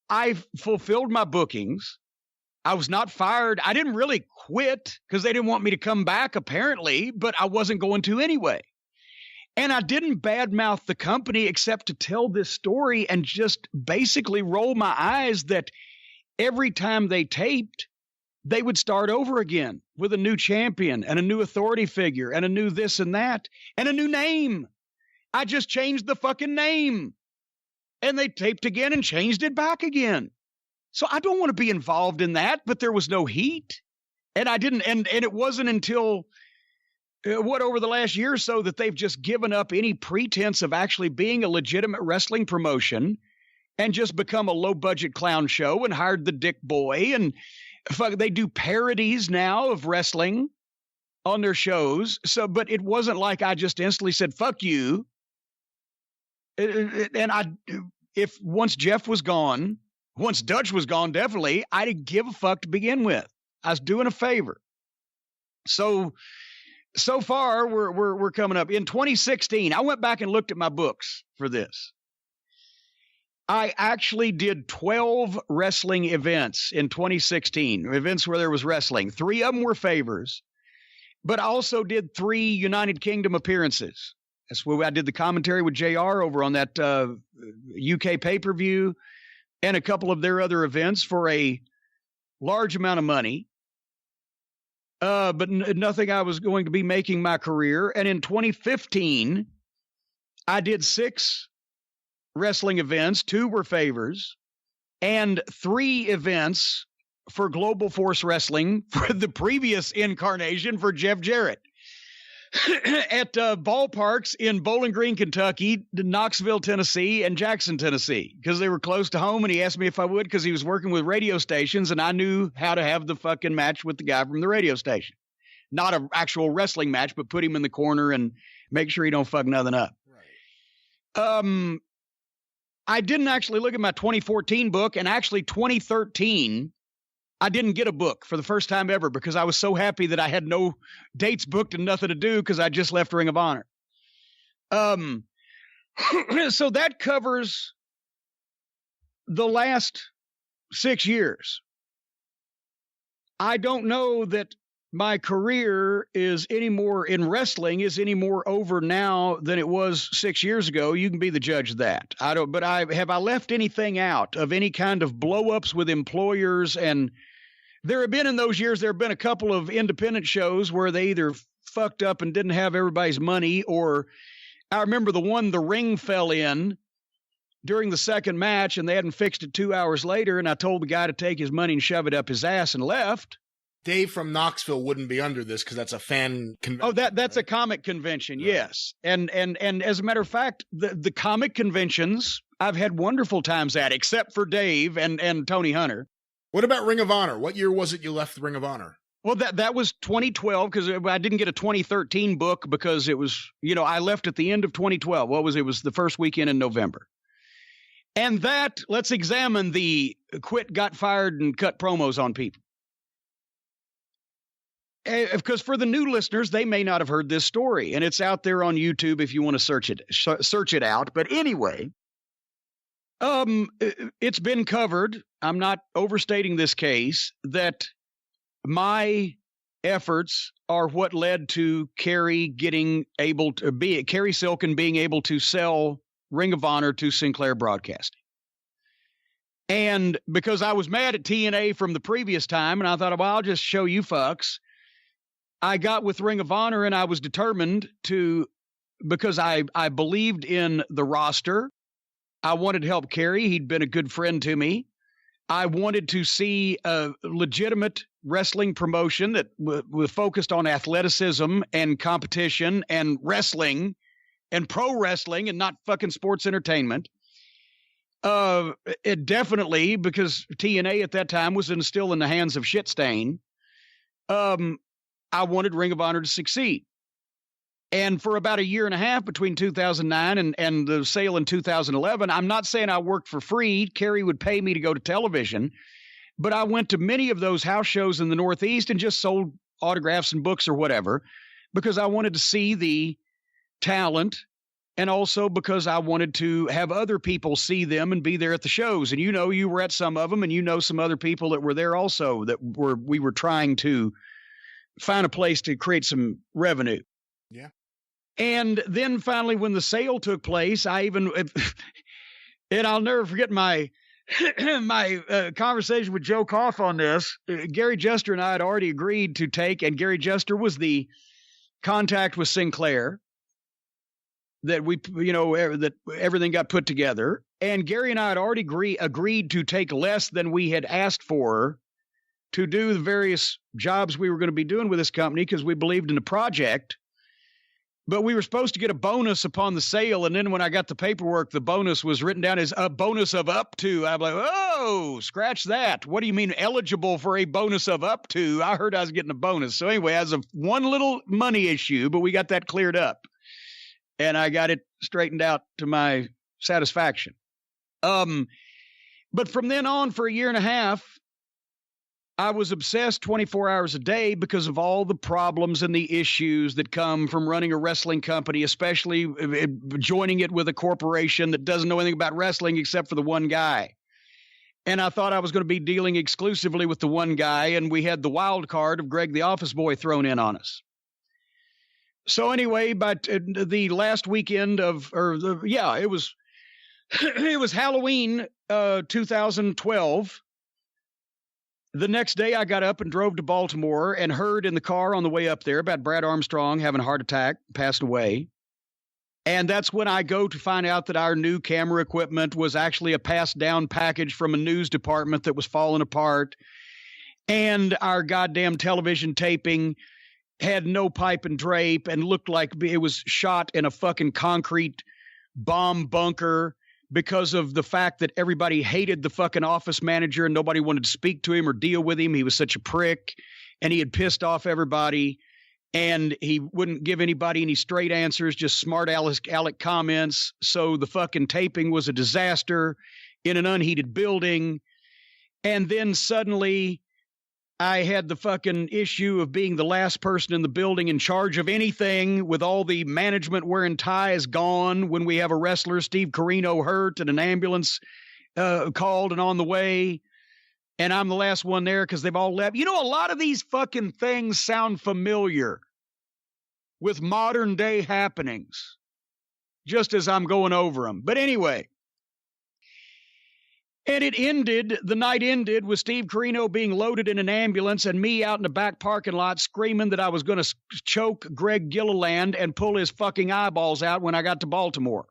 I fulfilled my bookings. I was not fired. I didn't really quit because they didn't want me to come back, apparently, but I wasn't going to anyway. And I didn't badmouth the company except to tell this story and just basically roll my eyes that every time they taped, they would start over again with a new champion and a new authority figure and a new this and that and a new name. I just changed the fucking name. And they taped again and changed it back again. So I don't want to be involved in that, but there was no heat. And I didn't, and it wasn't until over the last year or so that they've just given up any pretense of actually being a legitimate wrestling promotion and just become a low budget clown show and hired the Dick Boy. And they do parodies now of wrestling on their shows. So, but it wasn't like I just instantly said, fuck you. And once Jeff was gone, once Dutch was gone, definitely, I didn't give a fuck to begin with. I was doing a favor. So far, we're coming up. In 2016, I went back and looked at my books for this. I actually did 12 wrestling events in 2016, events where there was wrestling. 3 of them were favors, but I also did 3 United Kingdom appearances. That's where I did the commentary with JR over on that UK pay-per-view and a couple of their other events for a large amount of money. But nothing I was going to be making my career. And in 2015, I did 6 wrestling events. 2 were favors and 3 events for Global Force Wrestling for the previous incarnation for Jeff Jarrett. At ballparks in Bowling Green, Kentucky, Knoxville, Tennessee, and Jackson, Tennessee, because they were close to home. And he asked me if I would because he was working with radio stations, and I knew how to have the fucking match with the guy from the radio station. Not an actual wrestling match, but put him in the corner and make sure he don't fuck nothing up. Right. I didn't actually look at my 2014 book, and actually 2013, I didn't get a book for the first time ever because I was so happy that I had no dates booked and nothing to do because I just left Ring of Honor. So that covers the last 6 years. I don't know that my career is any more in wrestling is any more over now than it was 6 years ago. You can be the judge of that. But have I left anything out of any kind of blow-ups with employers? And there have been in those years, there have been a couple of independent shows where they either fucked up and didn't have everybody's money, or I remember the one The Ring fell in during the second match, and they hadn't fixed it 2 hours later, and I told the guy to take his money and shove it up his ass and left. Dave from Knoxville wouldn't be under this because that's a fan convention. Oh, that's right? A comic convention, right. Yes. And as a matter of fact, the comic conventions, I've had wonderful times at, except for Dave and Tony Hunter. What about Ring of Honor? What year was it you left Ring of Honor? Well, that was 2012 because I didn't get a 2013 book because it was, I left at the end of 2012. It was the first weekend in November. And let's examine the quit, got fired, and cut promos on people. Because for the new listeners, they may not have heard this story, and it's out there on YouTube if you want to search it out. But anyway, it's been covered. I'm not overstating this case that my efforts are what led to Kerry Silkin being able to sell Ring of Honor to Sinclair Broadcasting. And because I was mad at TNA from the previous time, and I thought, well, I'll just show you fucks. I got with Ring of Honor, and I was determined to, because I believed in the roster. I wanted to help Kerry. He'd been a good friend to me. I wanted to see a legitimate wrestling promotion that was focused on athleticism and competition and wrestling and pro wrestling and not fucking sports entertainment. It definitely, because TNA at that time was still in the hands of Shitstain. I wanted Ring of Honor to succeed. And for about a year and a half between 2009 and the sale in 2011, I'm not saying I worked for free. Kerry would pay me to go to television, but I went to many of those house shows in the Northeast and just sold autographs and books or whatever, because I wanted to see the talent, and also because I wanted to have other people see them and be there at the shows. And you were at some of them, and some other people that were there also we were trying to find a place to create some revenue. Yeah. And then finally, when the sale took place, and I'll never forget my conversation with Joe Koff on this. Gary Jester and I had already agreed to take, and Gary Jester was the contact with Sinclair that that everything got put together. And Gary and I had already agreed to take less than we had asked for to do the various jobs we were going to be doing with this company because we believed in the project. But we were supposed to get a bonus upon the sale, and then when I got the paperwork, the bonus was written down as a bonus of up to. I'm like, oh, scratch that. What do you mean eligible for a bonus of up to? I heard I was getting a bonus. So anyway, as of one little money issue, but we got that cleared up, and I got it straightened out to my satisfaction. But from then on, for a year and a half, I was obsessed 24 hours a day because of all the problems and the issues that come from running a wrestling company, especially joining it with a corporation that doesn't know anything about wrestling except for the one guy. And I thought I was going to be dealing exclusively with the one guy, and we had the wild card of Greg the Office Boy thrown in on us. So anyway, but the last weekend it was Halloween 2012. The next day, I got up and drove to Baltimore and heard in the car on the way up there about Brad Armstrong having a heart attack, passed away. And that's when I go to find out that our new camera equipment was actually a passed down package from a news department that was falling apart. And our goddamn television taping had no pipe and drape and looked like it was shot in a fucking concrete bomb bunker, because of the fact that everybody hated the fucking office manager and nobody wanted to speak to him or deal with him. He was such a prick, and he had pissed off everybody, and he wouldn't give anybody any straight answers, just smart aleck comments. So the fucking taping was a disaster in an unheated building. And then suddenly I had the fucking issue of being the last person in the building in charge of anything, with all the management wearing ties gone when we have a wrestler, Steve Corino, hurt and an ambulance called and on the way. And I'm the last one there because they've all left. A lot of these fucking things sound familiar with modern day happenings, just as I'm going over them. But anyway. And the night ended with Steve Corino being loaded in an ambulance and me out in the back parking lot screaming that I was going to choke Greg Gilliland and pull his fucking eyeballs out when I got to Baltimore.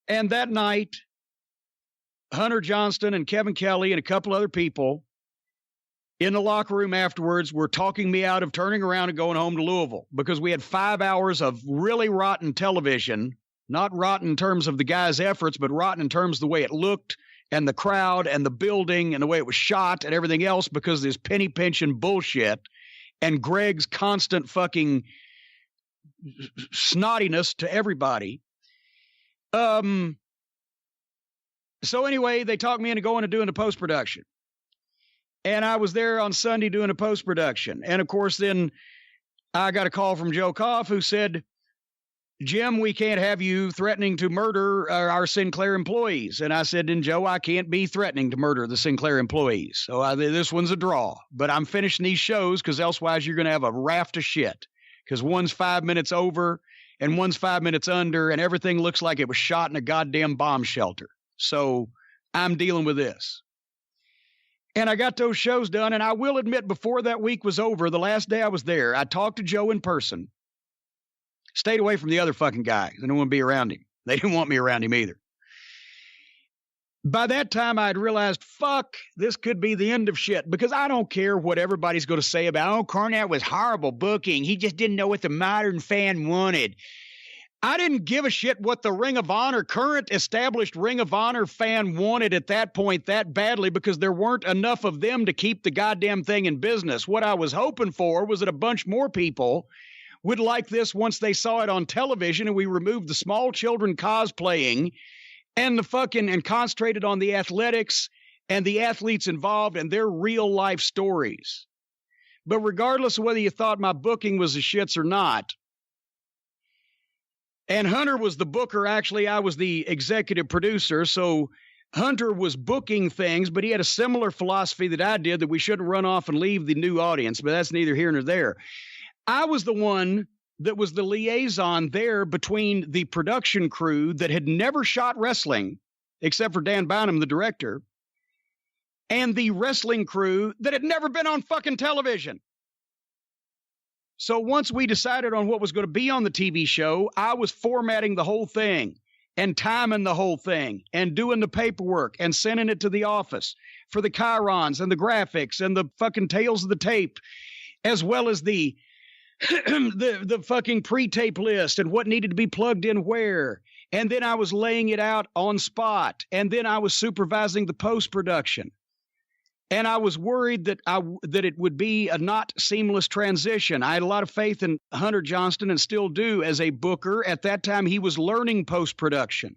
And that night, Hunter Johnston and Kevin Kelly and a couple other people in the locker room afterwards were talking me out of turning around and going home to Louisville because we had 5 hours of really rotten television, not rotten in terms of the guys' efforts, but rotten in terms of the way it looked and the crowd and the building and the way it was shot and everything else because of this penny pinching bullshit and Greg's constant fucking snottiness to everybody. So anyway, they talked me into going and doing the post-production. And I was there on Sunday doing a post-production. And, of course, then I got a call from Joe Koff who said, Jim, we can't have you threatening to murder our Sinclair employees. And I said, then, Joe, I can't be threatening to murder the Sinclair employees. So this one's a draw. But I'm finishing these shows because elsewise you're going to have a raft of shit. Because one's 5 minutes over and one's 5 minutes under, and everything looks like it was shot in a goddamn bomb shelter. So I'm dealing with this. And I got those shows done, and I will admit before that week was over, the last day I was there, I talked to Joe in person. Stayed away from the other fucking guy. I didn't want to be around him. They didn't want me around him either. By that time, I had realized, fuck, this could be the end of shit, because I don't care what everybody's going to say about, oh, Cornette was horrible booking. He just didn't know what the modern fan wanted. I didn't give a shit what the Ring of Honor, current established Ring of Honor fan wanted at that point that badly because there weren't enough of them to keep the goddamn thing in business. What I was hoping for was that a bunch more people would like this once they saw it on television and we removed the small children cosplaying and and concentrated on the athletics and the athletes involved and their real life stories. But regardless of whether you thought my booking was the shits or not, and Hunter was the booker. Actually, I was the executive producer. So Hunter was booking things, but he had a similar philosophy that I did, that we shouldn't run off and leave the new audience. But that's neither here nor there. I was the one that was the liaison there between the production crew that had never shot wrestling, except for Dan Bynum, the director, and the wrestling crew that had never been on fucking television. So once we decided on what was going to be on the TV show, I was formatting the whole thing and timing the whole thing and doing the paperwork and sending it to the office for the chyrons and the graphics and the fucking tails of the tape, as well as the the fucking pre-tape list and what needed to be plugged in where. And then I was laying it out on spot. And then I was supervising the post-production. And I was worried that it would be a not seamless transition. I had a lot of faith in Hunter Johnston and still do as a booker. At that time, he was learning post-production.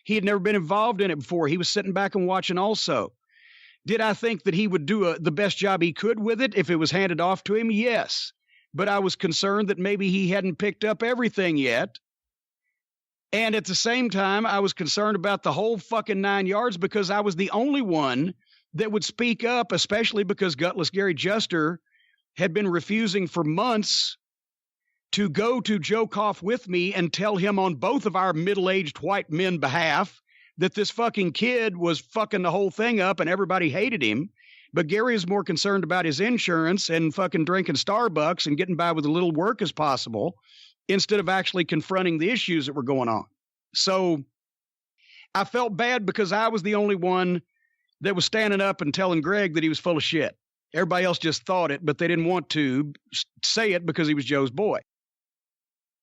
He had never been involved in it before. He was sitting back and watching also. Did I think that he would do the best job he could with it if it was handed off to him? Yes. But I was concerned that maybe he hadn't picked up everything yet. And at the same time, I was concerned about the whole fucking 9 yards because I was the only one that would speak up, especially because Gutless Gary Juster had been refusing for months to go to Joe Koff with me and tell him on both of our middle-aged white men behalf that this fucking kid was fucking the whole thing up and everybody hated him. But Gary is more concerned about his insurance and fucking drinking Starbucks and getting by with as little work as possible instead of actually confronting the issues that were going on. So I felt bad because I was the only one that was standing up and telling Greg that he was full of shit. Everybody else just thought it, but they didn't want to say it because he was Joe's boy.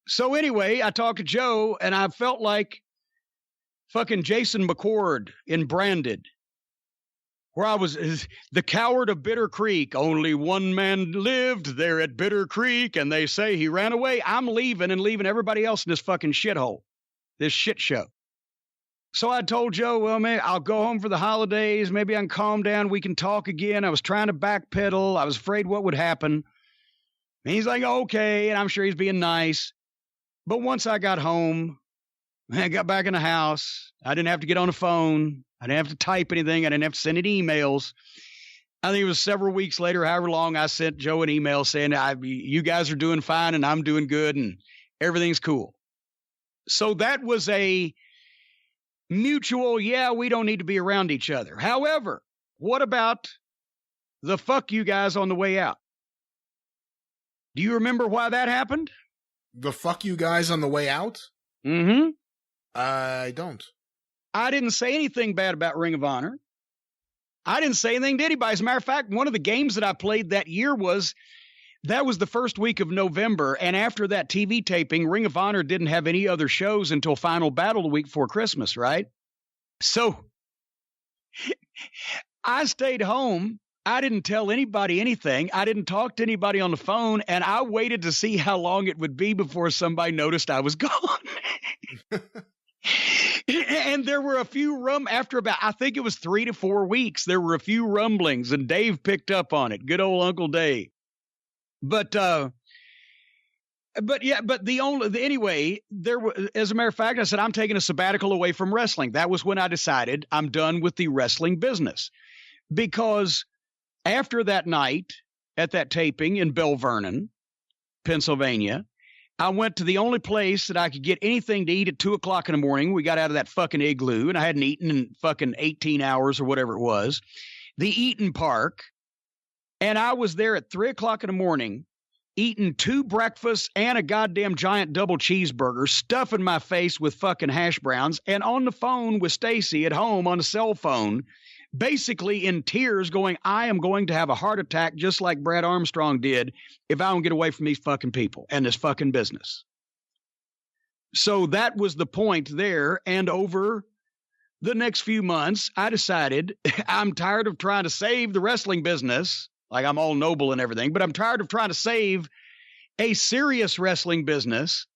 So anyway, I talked to Joe, and I felt like fucking Jason McCord in Branded, where I was the coward of Bitter Creek. Only one man lived there at Bitter Creek, and they say he ran away. I'm leaving and leaving everybody else in this fucking shithole, this shit show. So I told Joe, well, man, I'll go home for the holidays. Maybe I can calm down. We can talk again. I was trying to backpedal. I was afraid what would happen. And he's like, okay. And I'm sure he's being nice. But once I got home, I got back in the house. I didn't have to get on the phone. I didn't have to type anything. I didn't have to send any emails. I think it was several weeks later, however long, I sent Joe an email saying, you guys are doing fine and I'm doing good and everything's cool. So that was a mutual, yeah, we don't need to be around each other. However, what about the fuck you guys on the way out? Do you remember why that happened? The fuck you guys on the way out? Mm-hmm. I don't. I didn't say anything bad about Ring of Honor. I didn't say anything to anybody. As a matter of fact, one of the games that I played that year was the first week of November. And after that TV taping, Ring of Honor didn't have any other shows until Final Battle the week before Christmas, right? So I stayed home. I didn't tell anybody anything. I didn't talk to anybody on the phone. And I waited to see how long it would be before somebody noticed I was gone. And there were a few after about, I think it was 3 to 4 weeks, there were a few rumblings, and Dave picked up on it. Good old Uncle Dave. But anyway, as a matter of fact, I said, I'm taking a sabbatical away from wrestling. That was when I decided I'm done with the wrestling business. Because after that night at that taping in Bell Vernon, Pennsylvania, I went to the only place that I could get anything to eat at 2 o'clock in the morning. We got out of that fucking igloo, and I hadn't eaten in fucking 18 hours or whatever it was. The Eaton Park. And I was there at 3 o'clock in the morning, eating 2 breakfasts and a goddamn giant double cheeseburger, stuffing my face with fucking hash browns, and on the phone with Stacy at home on a cell phone, basically in tears going, I am going to have a heart attack just like Brad Armstrong did if I don't get away from these fucking people and this fucking business. So that was the point there. And over the next few months, I decided I'm tired of trying to save the wrestling business. Like I'm all noble and everything, but I'm tired of trying to save a serious wrestling business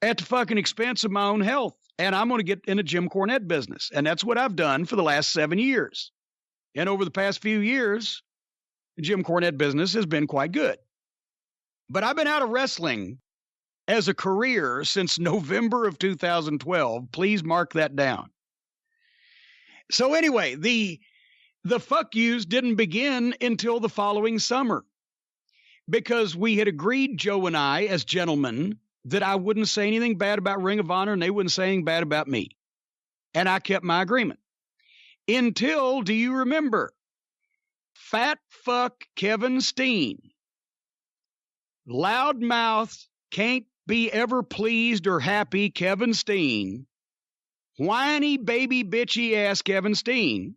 at the fucking expense of my own health. And I'm going to get in a Jim Cornette business. And that's what I've done for the last 7 years. And over the past few years, the Jim Cornette business has been quite good. But I've been out of wrestling as a career since November of 2012. Please mark that down. So anyway, the fuck yous didn't begin until the following summer. Because we had agreed, Joe and I, as gentlemen, that I wouldn't say anything bad about Ring of Honor and they wouldn't say anything bad about me. And I kept my agreement. Until, do you remember, fat fuck Kevin Steen, loudmouth, can't be ever pleased or happy Kevin Steen, whiny baby bitchy ass Kevin Steen,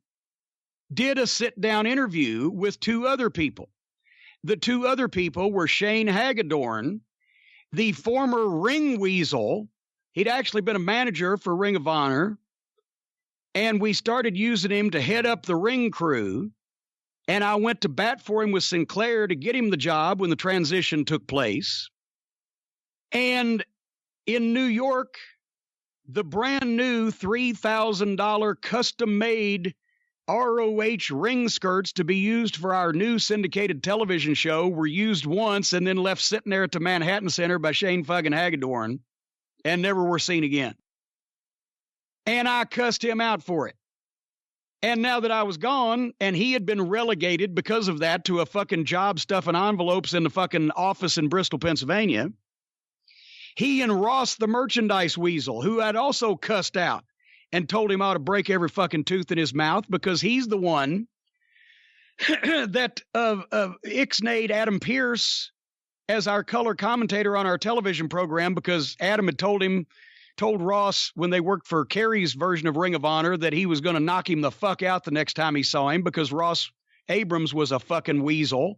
did a sit-down interview with 2 other people. The 2 other people were Shane Hagedorn, the former Ring Weasel. He'd actually been a manager for Ring of Honor, and we started using him to head up the ring crew, and I went to bat for him with Sinclair to get him the job when the transition took place. And in New York, the brand new $3,000 custom-made ROH ring skirts to be used for our new syndicated television show were used once and then left sitting there at the Manhattan Center by Shane fucking Hagedorn and never were seen again. And I cussed him out for it. And now that I was gone and he had been relegated because of that to a fucking job stuffing envelopes in the fucking office in Bristol, Pennsylvania, he and Ross, the merchandise weasel, who I'd also cussed out and told him I ought to break every fucking tooth in his mouth because he's the one that ixnayed Adam Pearce as our color commentator on our television program because Adam had told Ross when they worked for Kerry's version of Ring of Honor that he was going to knock him the fuck out the next time he saw him because Ross Abrams was a fucking weasel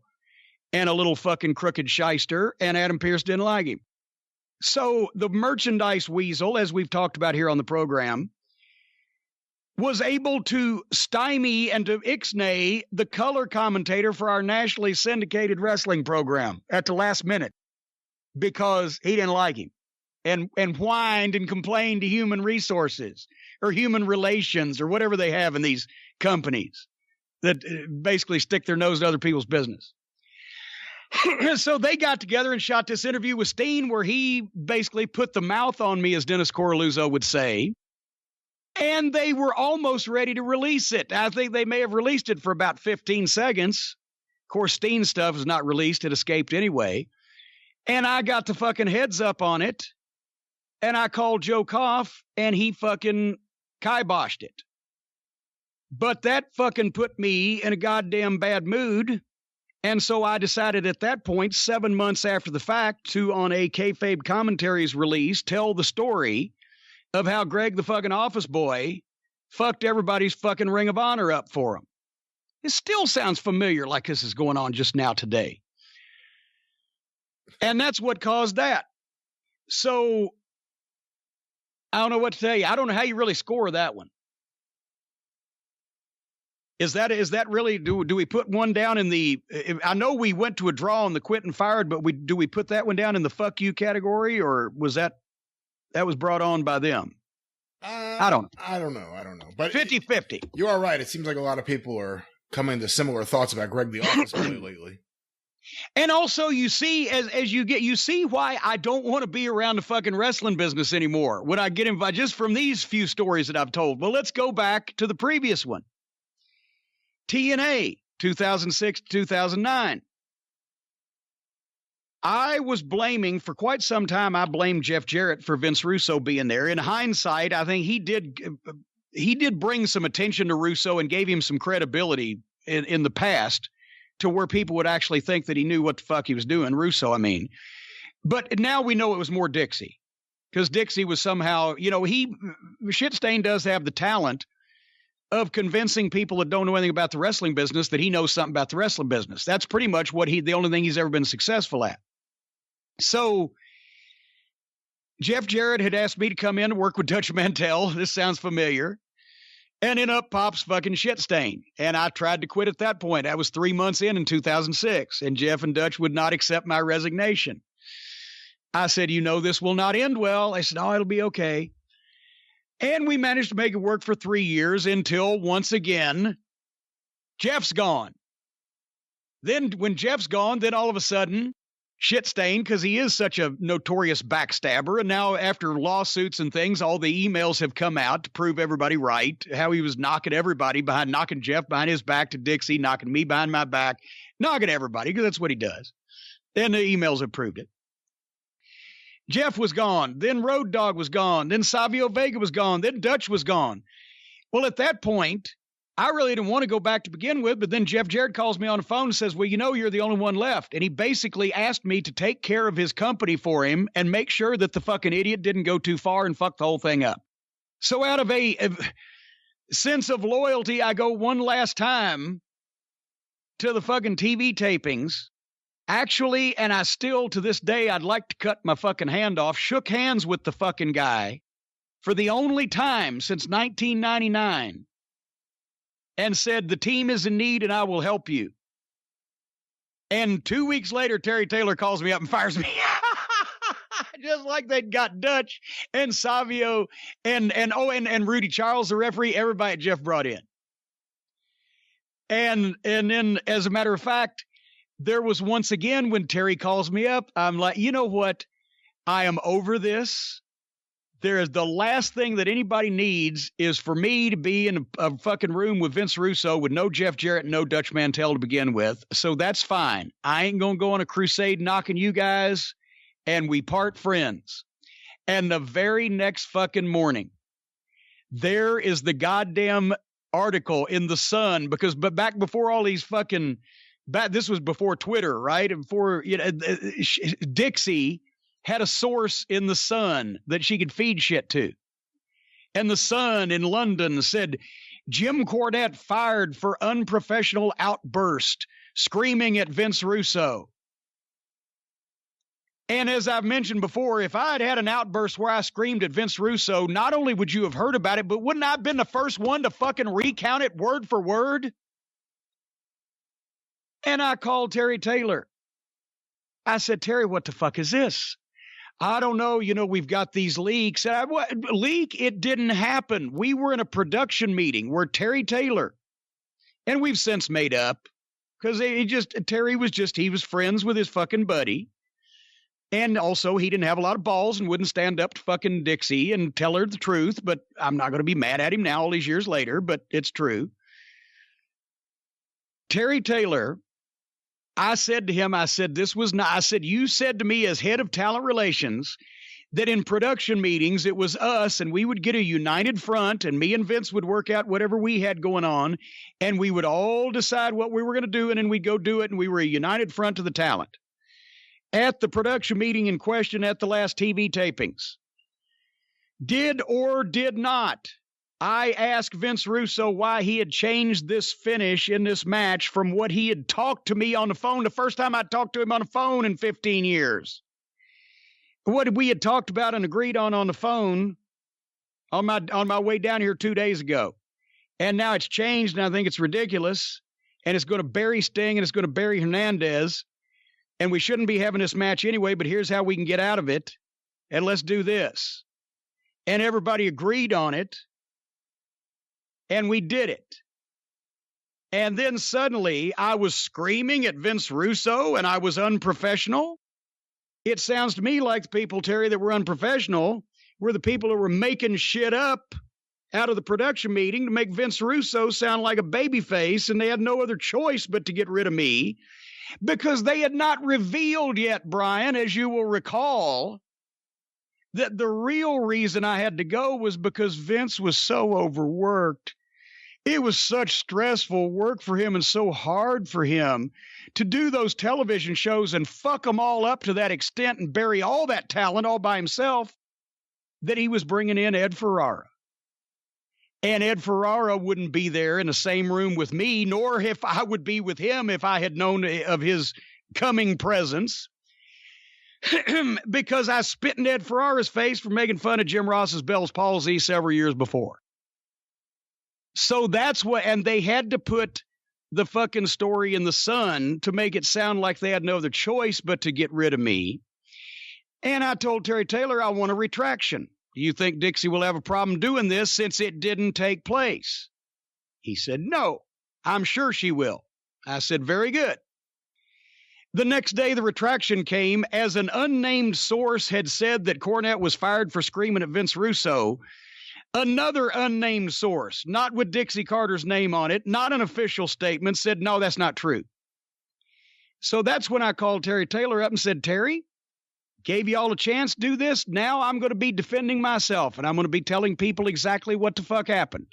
and a little fucking crooked shyster, and Adam Pearce didn't like him. So the merchandise weasel, as we've talked about here on the program, was able to stymie and to ixnay the color commentator for our nationally syndicated wrestling program at the last minute because he didn't like him and whined and complained to human resources or human relations or whatever they have in these companies that basically stick their nose to other people's business. So they got together and shot this interview with Steen where he basically put the mouth on me, as Dennis Coraluzzo would say. And they were almost ready to release it. I think they may have released it for about 15 seconds. Of course, Steen stuff is not released. It escaped anyway. And I got the fucking heads up on it. And I called Joe Koff, and he fucking kiboshed it. But that fucking put me in a goddamn bad mood. And so I decided at that point, 7 months after the fact, to, on a kayfabe commentaries release, tell the story of how Greg the fucking office boy fucked everybody's fucking Ring of Honor up for him. It still sounds familiar, like this is going on just now today. And that's what caused that. So I don't know what to tell you. I don't know how you really score that one. Is that really, do we put one down in the, I know we went to a draw on the quit and fired, but do we put that one down in the fuck you category, or was that was brought on by them? I don't know. But 50-50. You are right. It seems like a lot of people are coming to similar thoughts about Greg the Office Boy lately. And also, you see, you see why I don't want to be around the fucking wrestling business anymore when I get invited, just from these few stories that I've told. Well, let's go back to the previous one. TNA, 2006 to 2009. I was blaming, for quite some time, I blamed Jeff Jarrett for Vince Russo being there. In hindsight, I think he did bring some attention to Russo and gave him some credibility in the past to where people would actually think that he knew what the fuck he was doing. Russo, I mean. But now we know it was more Dixie. Because Dixie was somehow, Shitstain does have the talent of convincing people that don't know anything about the wrestling business that he knows something about the wrestling business. That's pretty much the only thing he's ever been successful at. So Jeff Jarrett had asked me to come in and work with Dutch Mantell. This sounds familiar. And in up pops fucking Shitstain. And I tried to quit at that point. I was 3 months in 2006, and Jeff and Dutch would not accept my resignation. I said, this will not end well. They said, oh, it'll be okay. And we managed to make it work for 3 years until, once again, Jeff's gone. Then when Jeff's gone, then all of a sudden, Shitstain, because he is such a notorious backstabber, and now after lawsuits and things, all the emails have come out to prove everybody right, how he was knocking Jeff behind his back to Dixie, knocking me behind my back, knocking everybody, because that's what he does. And the emails have proved it. Jeff was gone. Then Road Dogg was gone. Then Savio Vega was gone. Then Dutch was gone. Well, at that point, I really didn't want to go back to begin with, but then Jeff Jarrett calls me on the phone and says, well, you're the only one left. And he basically asked me to take care of his company for him and make sure that the fucking idiot didn't go too far and fuck the whole thing up. So out of a sense of loyalty, I go one last time to the fucking TV tapings. Actually, and I still, to this day, I'd like to cut my fucking hand off, shook hands with the fucking guy for the only time since 1999 and said, the team is in need and I will help you. And 2 weeks later, Terry Taylor calls me up and fires me. Just like they'd got Dutch and Savio and Rudy Charles, the referee, everybody Jeff brought in. And then, as a matter of fact, there was once again when Terry calls me up, I'm like, you know what? I am over this. There is the last thing that anybody needs is for me to be in a fucking room with Vince Russo with no Jeff Jarrett and no Dutch Mantell to begin with. So that's fine. I ain't going to go on a crusade knocking you guys, and we part friends. And the very next fucking morning, there is the goddamn article in the Sun, but back before all these fucking, this was before Twitter, right? And before, Dixie had a source in the Sun that she could feed shit to. And the Sun in London said, Jim Cornette fired for unprofessional outburst, screaming at Vince Russo. And as I've mentioned before, if I had an outburst where I screamed at Vince Russo, not only would you have heard about it, but wouldn't I have been the first one to fucking recount it word for word? And I called Terry Taylor. I said, Terry, what the fuck is this? I don't know. We've got these leaks. Leak? It didn't happen. We were in a production meeting where Terry Taylor, and we've since made up, because Terry was friends with his fucking buddy. And also, he didn't have a lot of balls and wouldn't stand up to fucking Dixie and tell her the truth. But I'm not going to be mad at him now all these years later, but it's true. Terry Taylor, I said to him, you said to me as head of talent relations that in production meetings, it was us and we would get a united front and me and Vince would work out whatever we had going on and we would all decide what we were going to do and then we'd go do it and we were a united front to the talent. At the production meeting in question at the last TV tapings, did or did not I asked Vince Russo why he had changed this finish in this match from what he had talked to me on the phone. The first time I talked to him on the phone in 15 years. What we had talked about and agreed on the phone on my way down here 2 days ago. And now it's changed, and I think it's ridiculous. And it's going to bury Sting, and it's going to bury Hernandez. And we shouldn't be having this match anyway, but here's how we can get out of it. And let's do this. And everybody agreed on it. And we did it. And then suddenly I was screaming at Vince Russo, and I was unprofessional. It sounds to me like the people, Terry, that were unprofessional were the people who were making shit up out of the production meeting to make Vince Russo sound like a babyface, and they had no other choice but to get rid of me because they had not revealed yet, Brian, as you will recall, that the real reason I had to go was because Vince was so overworked. It was such stressful work for him and so hard for him to do those television shows and fuck them all up to that extent and bury all that talent all by himself that he was bringing in Ed Ferrara. And Ed Ferrara wouldn't be there in the same room with me, nor if I would be with him if I had known of his coming presence. Because I spit in Ed Ferrara's face for making fun of Jim Ross's Bell's palsy several years before. So that's what, and they had to put the fucking story in the Sun to make it sound like they had no other choice but to get rid of me. And I told Terry Taylor I want a retraction. Do you think Dixie will have a problem doing this since it didn't take place? He said, no, I'm sure she will. I said, very good. The next day, the retraction came as an unnamed source had said that Cornette was fired for screaming at Vince Russo. Another unnamed source, not with Dixie Carter's name on it, not an official statement, said, no, that's not true. So that's when I called Terry Taylor up and said, Terry, gave you all a chance to do this. Now I'm going to be defending myself, and I'm going to be telling people exactly what the fuck happened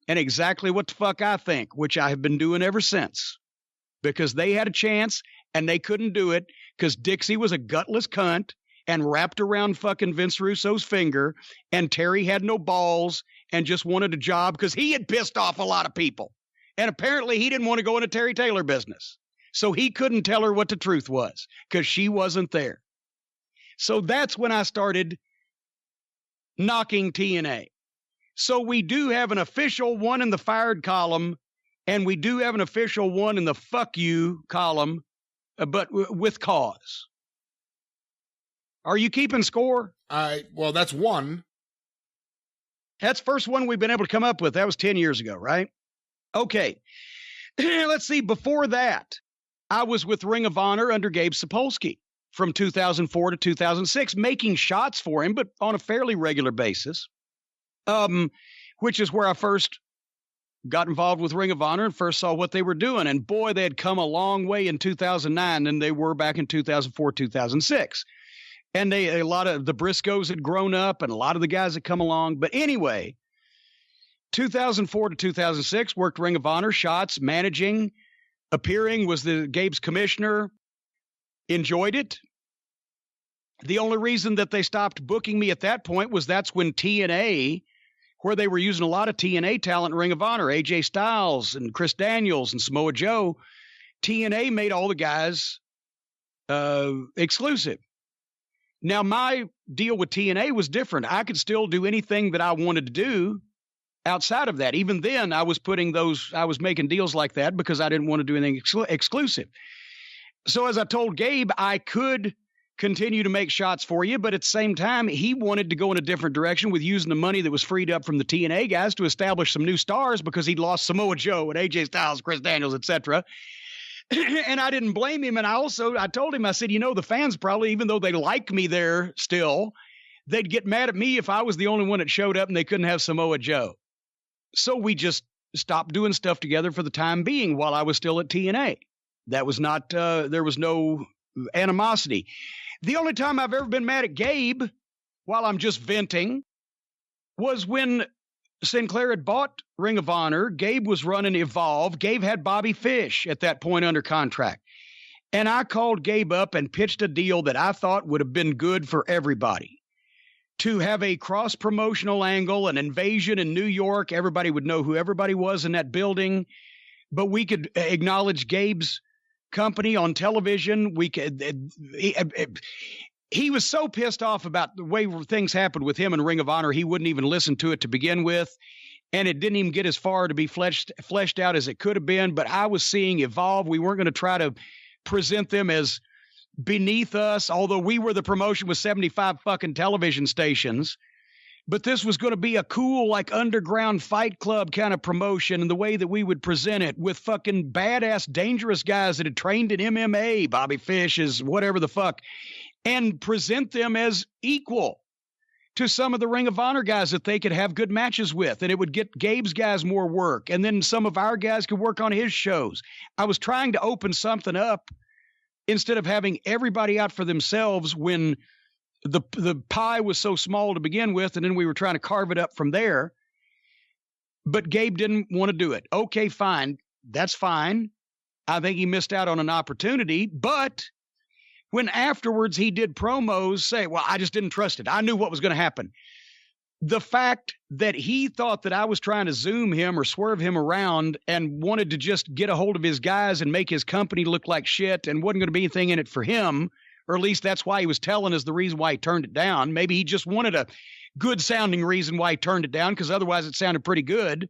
and exactly what the fuck I think, which I have been doing ever since, because they had a chance and they couldn't do it because Dixie was a gutless cunt and wrapped around fucking Vince Russo's finger, and Terry had no balls and just wanted a job because he had pissed off a lot of people. And apparently he didn't want to go into Terry Taylor business. So he couldn't tell her what the truth was because she wasn't there. So that's when I started knocking TNA. So we do have an official one in the fired column, and we do have an official one in the fuck you column, but with cause. Are you keeping score? Well, that's one. That's the first one we've been able to come up with. That was 10 years ago, right? Okay. Let's see. Before that, I was with Ring of Honor under Gabe Sapolsky from 2004 to 2006, making shots for him, but on a fairly regular basis, which is where I first got involved with Ring of Honor and first saw what they were doing. And boy, they had come a long way in 2009 than they were back in 2004, 2006. And a lot of the Briscoes had grown up and a lot of the guys had come along. But anyway, 2004 to 2006, worked Ring of Honor, shots, managing, appearing, was the Gabe's commissioner, enjoyed it. The only reason that they stopped booking me at that point was that's when TNA, where they were using a lot of TNA talent in Ring of Honor, AJ Styles and Chris Daniels and Samoa Joe, TNA made all the guys exclusive. Now, my deal with TNA was different. I could still do anything that I wanted to do outside of that. Even then, I was making deals like that because I didn't want to do anything exclusive. So as I told Gabe, I could continue to make shots for you, but at the same time, he wanted to go in a different direction with using the money that was freed up from the TNA guys to establish some new stars because he'd lost Samoa Joe and AJ Styles, Chris Daniels, etc. And I didn't blame him. And I told him, I said, the fans probably, even though they like me there still, they'd get mad at me if I was the only one that showed up and they couldn't have Samoa Joe. So we just stopped doing stuff together for the time being while I was still at TNA. That was not, there was no animosity. The only time I've ever been mad at Gabe while I'm just venting was when Sinclair had bought Ring of Honor. Gabe was running Evolve. Gabe had Bobby Fish at that point under contract. And I called Gabe up and pitched a deal that I thought would have been good for everybody. to have a cross-promotional angle, an invasion in New York. Everybody would know who everybody was in that building, but we could acknowledge Gabe's company on television. We could. He was so pissed off about the way things happened with him in Ring of Honor, he wouldn't even listen to it to begin with, and it didn't even get as far to be fleshed out as it could have been. But I was seeing Evolve. We weren't going to try to present them as beneath us, although we were the promotion with 75 fucking television stations. But this was going to be a cool, like, underground Fight Club kind of promotion, and the way that we would present it with fucking badass, dangerous guys that had trained in MMA, Bobby Fish is whatever the fuck, and present them as equal to some of the Ring of Honor guys that they could have good matches with. And it would get Gabe's guys more work. And then some of our guys could work on his shows. I was trying to open something up instead of having everybody out for themselves when the pie was so small to begin with, and then we were trying to carve it up from there. But Gabe didn't want to do it. Okay, fine. That's fine. I think he missed out on an opportunity. But when afterwards he did promos say, well, I just didn't trust it. I knew what was going to happen. The fact that he thought that I was trying to zoom him or swerve him around and wanted to just get a hold of his guys and make his company look like shit and wasn't going to be anything in it for him, or at least that's why he was telling us the reason why he turned it down. Maybe he just wanted a good sounding reason why he turned it down, because otherwise it sounded pretty good.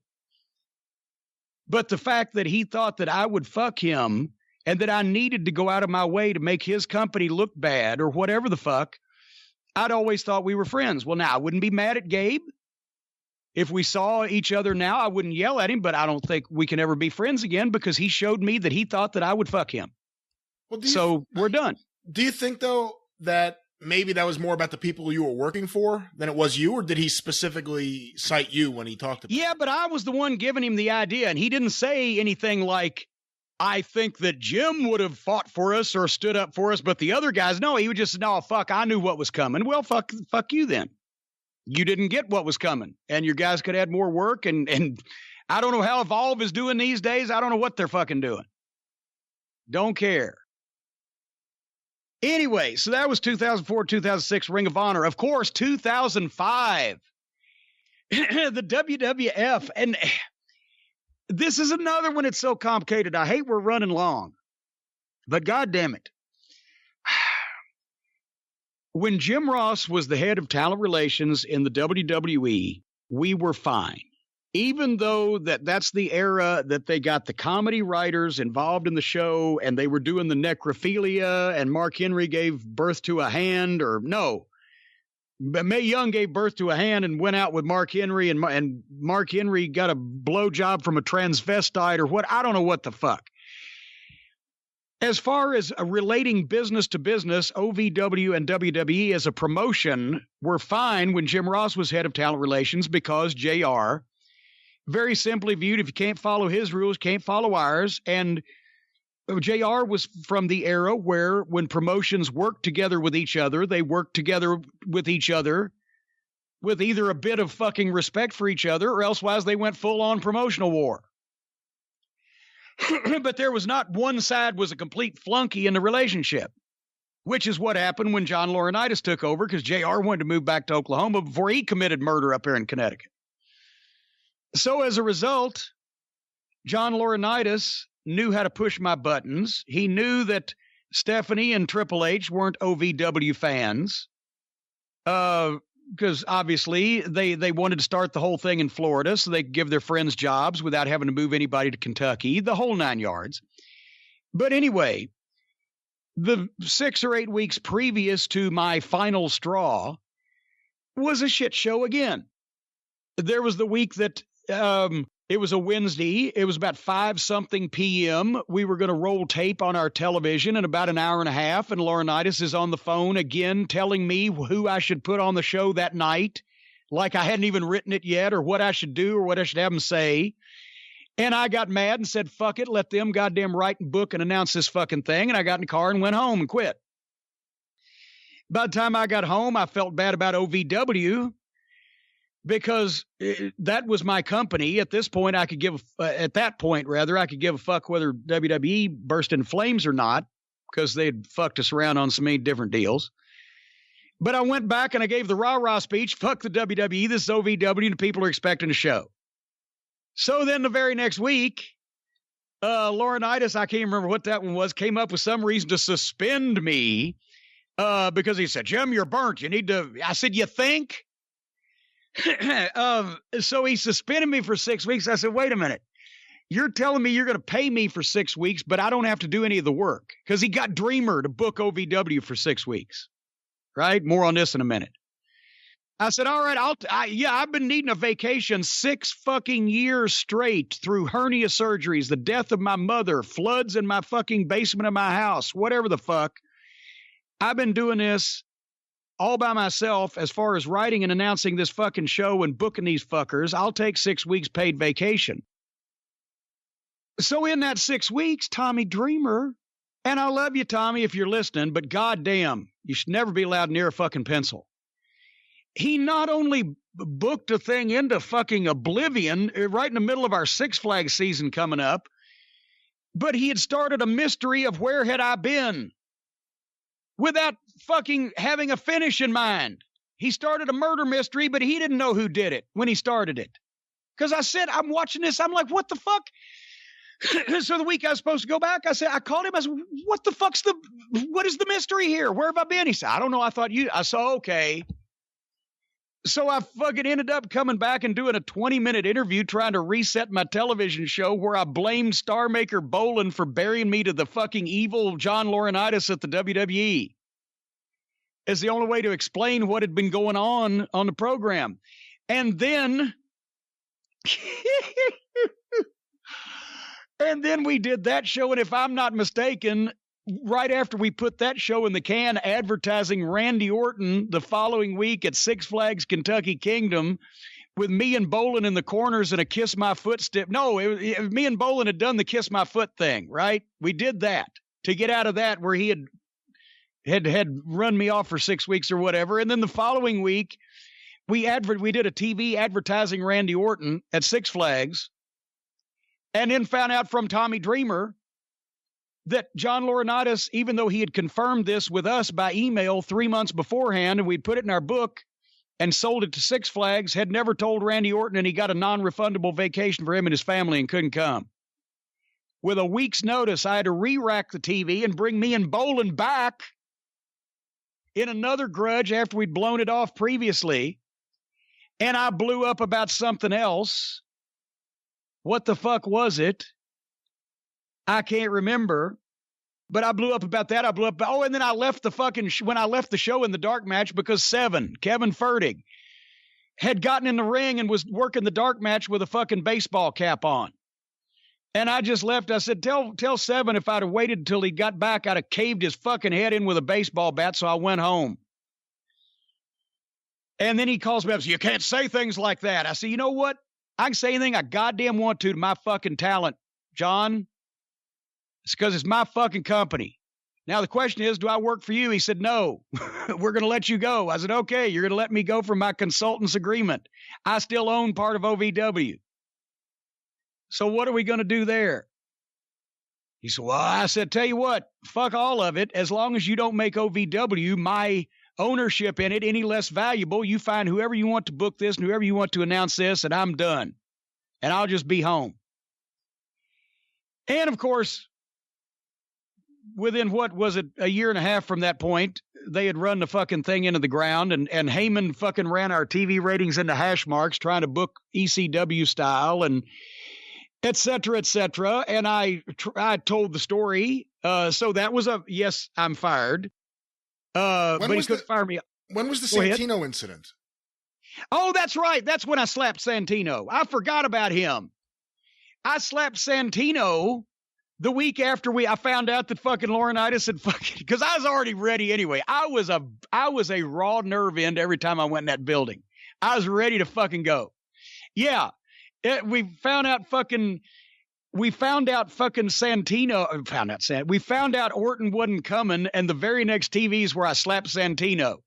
But the fact that he thought that I would fuck him and that I needed to go out of my way to make his company look bad or whatever the fuck, I'd always thought we were friends. Well, now I wouldn't be mad at Gabe. If we saw each other now, I wouldn't yell at him, but I don't think we can ever be friends again because he showed me that he thought that I would fuck him. Well, so we're done. Do you think, though, that maybe that was more about the people you were working for than it was you, or did he specifically cite you when he talked about it? Yeah, but I was the one giving him the idea, and he didn't say anything like, I think that Jim would have fought for us or stood up for us, but the other guys, no, he would just, no, fuck, I knew what was coming. Well, fuck you then. You didn't get what was coming, and your guys could add more work, and I don't know how Evolve is doing these days. I don't know what they're fucking doing. Don't care. Anyway, so that was 2004, 2006 Ring of Honor. Of course, 2005, the WWF, and this is another one that's so complicated. I hate we're running long, but God damn it. When Jim Ross was the head of talent relations in the WWE, we were fine. Even though that's the era that they got the comedy writers involved in the show and they were doing the necrophilia and Mark Henry gave birth to a hand, or no, Mae Young gave birth to a hand and went out with Mark Henry, and Mark Henry got a blowjob from a transvestite or what. I don't know what the fuck. As far as relating business to business, OVW and WWE as a promotion were fine when Jim Ross was head of talent relations, because JR very simply viewed, if you can't follow his rules, can't follow ours. And JR was from the era where when promotions worked together with each other, they worked together with each other with either a bit of fucking respect for each other, or elsewise they went full on promotional war. But there was not one side was a complete flunky in the relationship, which is what happened when John Laurinaitis took over, because JR wanted to move back to Oklahoma before he committed murder up here in Connecticut. So as a result, John Laurinaitis knew how to push my buttons. He knew that Stephanie and Triple H weren't OVW fans, because obviously they wanted to start the whole thing in Florida so they could give their friends jobs without having to move anybody to Kentucky, the whole 9 yards. But anyway, the 6 or 8 weeks previous to my final straw was a shit show again. There was the week that it was a Wednesday. It was about 5-something p.m. We were going to roll tape on our television in about an hour and a half, and Laurinaitis is on the phone again telling me who I should put on the show that night, like I hadn't even written it yet, or what I should do, or what I should have him say. And I got mad and said, fuck it, let them goddamn write and book and announce this fucking thing. And I got in the car and went home and quit. By the time I got home, I felt bad about OVW, because that was my company. At this point, I could give I could give a fuck whether WWE burst in flames or not, because they'd fucked us around on so many different deals. But I went back and I gave the rah-rah speech, fuck the WWE, this is OVW, and people are expecting a show. So then the very next week, Laurinaitis, I can't remember what that one was, came up with some reason to suspend me because he said, Jim, you're burnt. You need to, I said, you think? So he suspended me for 6 weeks. I said, wait a minute. You're telling me you're going to pay me for 6 weeks, but I don't have to do any of the work because he got Dreamer to book OVW for 6 weeks. Right? More on this in a minute. I said, all right, I've been needing a vacation 6 fucking years straight through hernia surgeries, the death of my mother, floods in my fucking basement of my house, whatever the fuck. I've been doing this all by myself as far as writing and announcing this fucking show and booking these fuckers. I'll take 6 weeks paid vacation. So in that 6 weeks, Tommy Dreamer, and I love you, Tommy, if you're listening, but goddamn, you should never be allowed near a fucking pencil. He not only booked a thing into fucking oblivion right in the middle of our Six Flags season coming up, but he had started a mystery of where had I been without fucking having a finish in mind. He started a murder mystery, but he didn't know who did it when he started it. Because I said, I'm watching this. I'm like, what the fuck? So the week I was supposed to go back, I called him. I said, what is the mystery here? Where have I been? He said, I don't know. I said, okay. So I fucking ended up coming back and doing a 20-minute interview trying to reset my television show where I blamed Star Maker Bolin for burying me to the fucking evil John Laurinaitis at the WWE. It's the only way to explain what had been going on the program. And then... And then we did that show, and if I'm not mistaken, right after we put that show in the can, advertising Randy Orton the following week at Six Flags Kentucky Kingdom with me and Bolin in the corners and a Kiss My Foot step. No, me and Bolin had done the Kiss My Foot thing, right? We did that to get out of that where he had run me off for 6 weeks or whatever. And then the following week, we did a TV advertising Randy Orton at Six Flags. And then found out from Tommy Dreamer that John Laurinaitis, even though he had confirmed this with us by email 3 months beforehand, and we'd put it in our book and sold it to Six Flags, had never told Randy Orton, and he got a non-refundable vacation for him and his family and couldn't come. With a week's notice, I had to re-rack the TV and bring me and Bolin back in another grudge after we'd blown it off previously. And I blew up about something else. What the fuck was it? I can't remember, but I blew up about that. And then I left when I left the show in the dark match because Kevin Fertig, had gotten in the ring and was working the dark match with a fucking baseball cap on. And I just left. I said, tell Seven if I'd have waited until he got back, I'd have caved his fucking head in with a baseball bat. So I went home. And then he calls me up and says, you can't say things like that. I said, you know what? I can say anything I goddamn want to my fucking talent, John. It's because it's my fucking company. Now, the question is, do I work for you? He said, no, we're going to let you go. I said, okay, you're going to let me go from my consultant's agreement. I still own part of OVW. So what are we going to do there? He said, well, I said, tell you what, fuck all of it. As long as you don't make OVW, my ownership in it, any less valuable, you find whoever you want to book this and whoever you want to announce this, and I'm done. And I'll just be home. And of course, within what was it, a year and a half from that point, they had run the fucking thing into the ground, and Heyman fucking ran our TV ratings into hash marks trying to book ECW style and et cetera, et cetera. And I told the story. So that was yes, I'm fired. But he couldn't fire me. When was the Santino incident? Oh, that's right. That's when I slapped Santino. I forgot about him. I slapped Santino the week after I found out that fucking Laurinaitis had fucking, because I was already ready anyway. I was a raw nerve end every time I went in that building. I was ready to fucking go. Yeah. We found out Santino. We found out Orton wasn't coming, and the very next TVs where I slapped Santino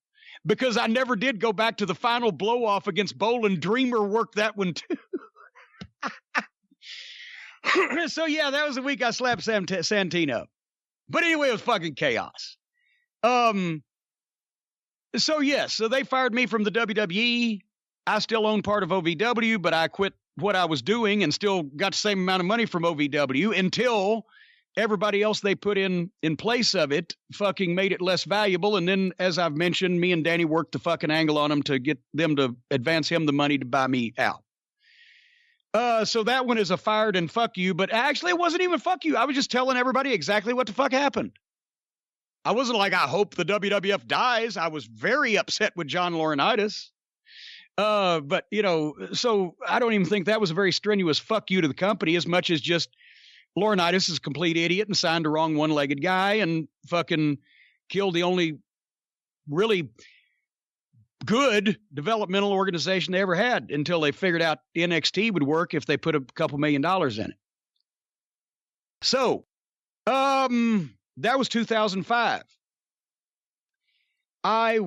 because I never did go back to the final blow off against Bolin. Dreamer worked that one too. So yeah, that was the week I slapped Santino. But anyway, it was fucking chaos. So they fired me from the WWE. I still own part of OVW, but I quit what I was doing and still got the same amount of money from OVW until everybody else they put in place of it fucking made it less valuable. And then, as I've mentioned, me and Danny worked the fucking angle on them to get them to advance him the money to buy me out. So that one is a fired and fuck you, but actually it wasn't even fuck you. I was just telling everybody exactly what the fuck happened. I wasn't like, I hope the WWF dies. I was very upset with John Laurinaitis. But, so I don't even think that was a very strenuous fuck you to the company as much as just Laurinaitis is a complete idiot and signed the wrong one-legged guy and fucking killed the only really good developmental organization they ever had until they figured out NXT would work if they put a couple $1 million in it. So, that was 2005. I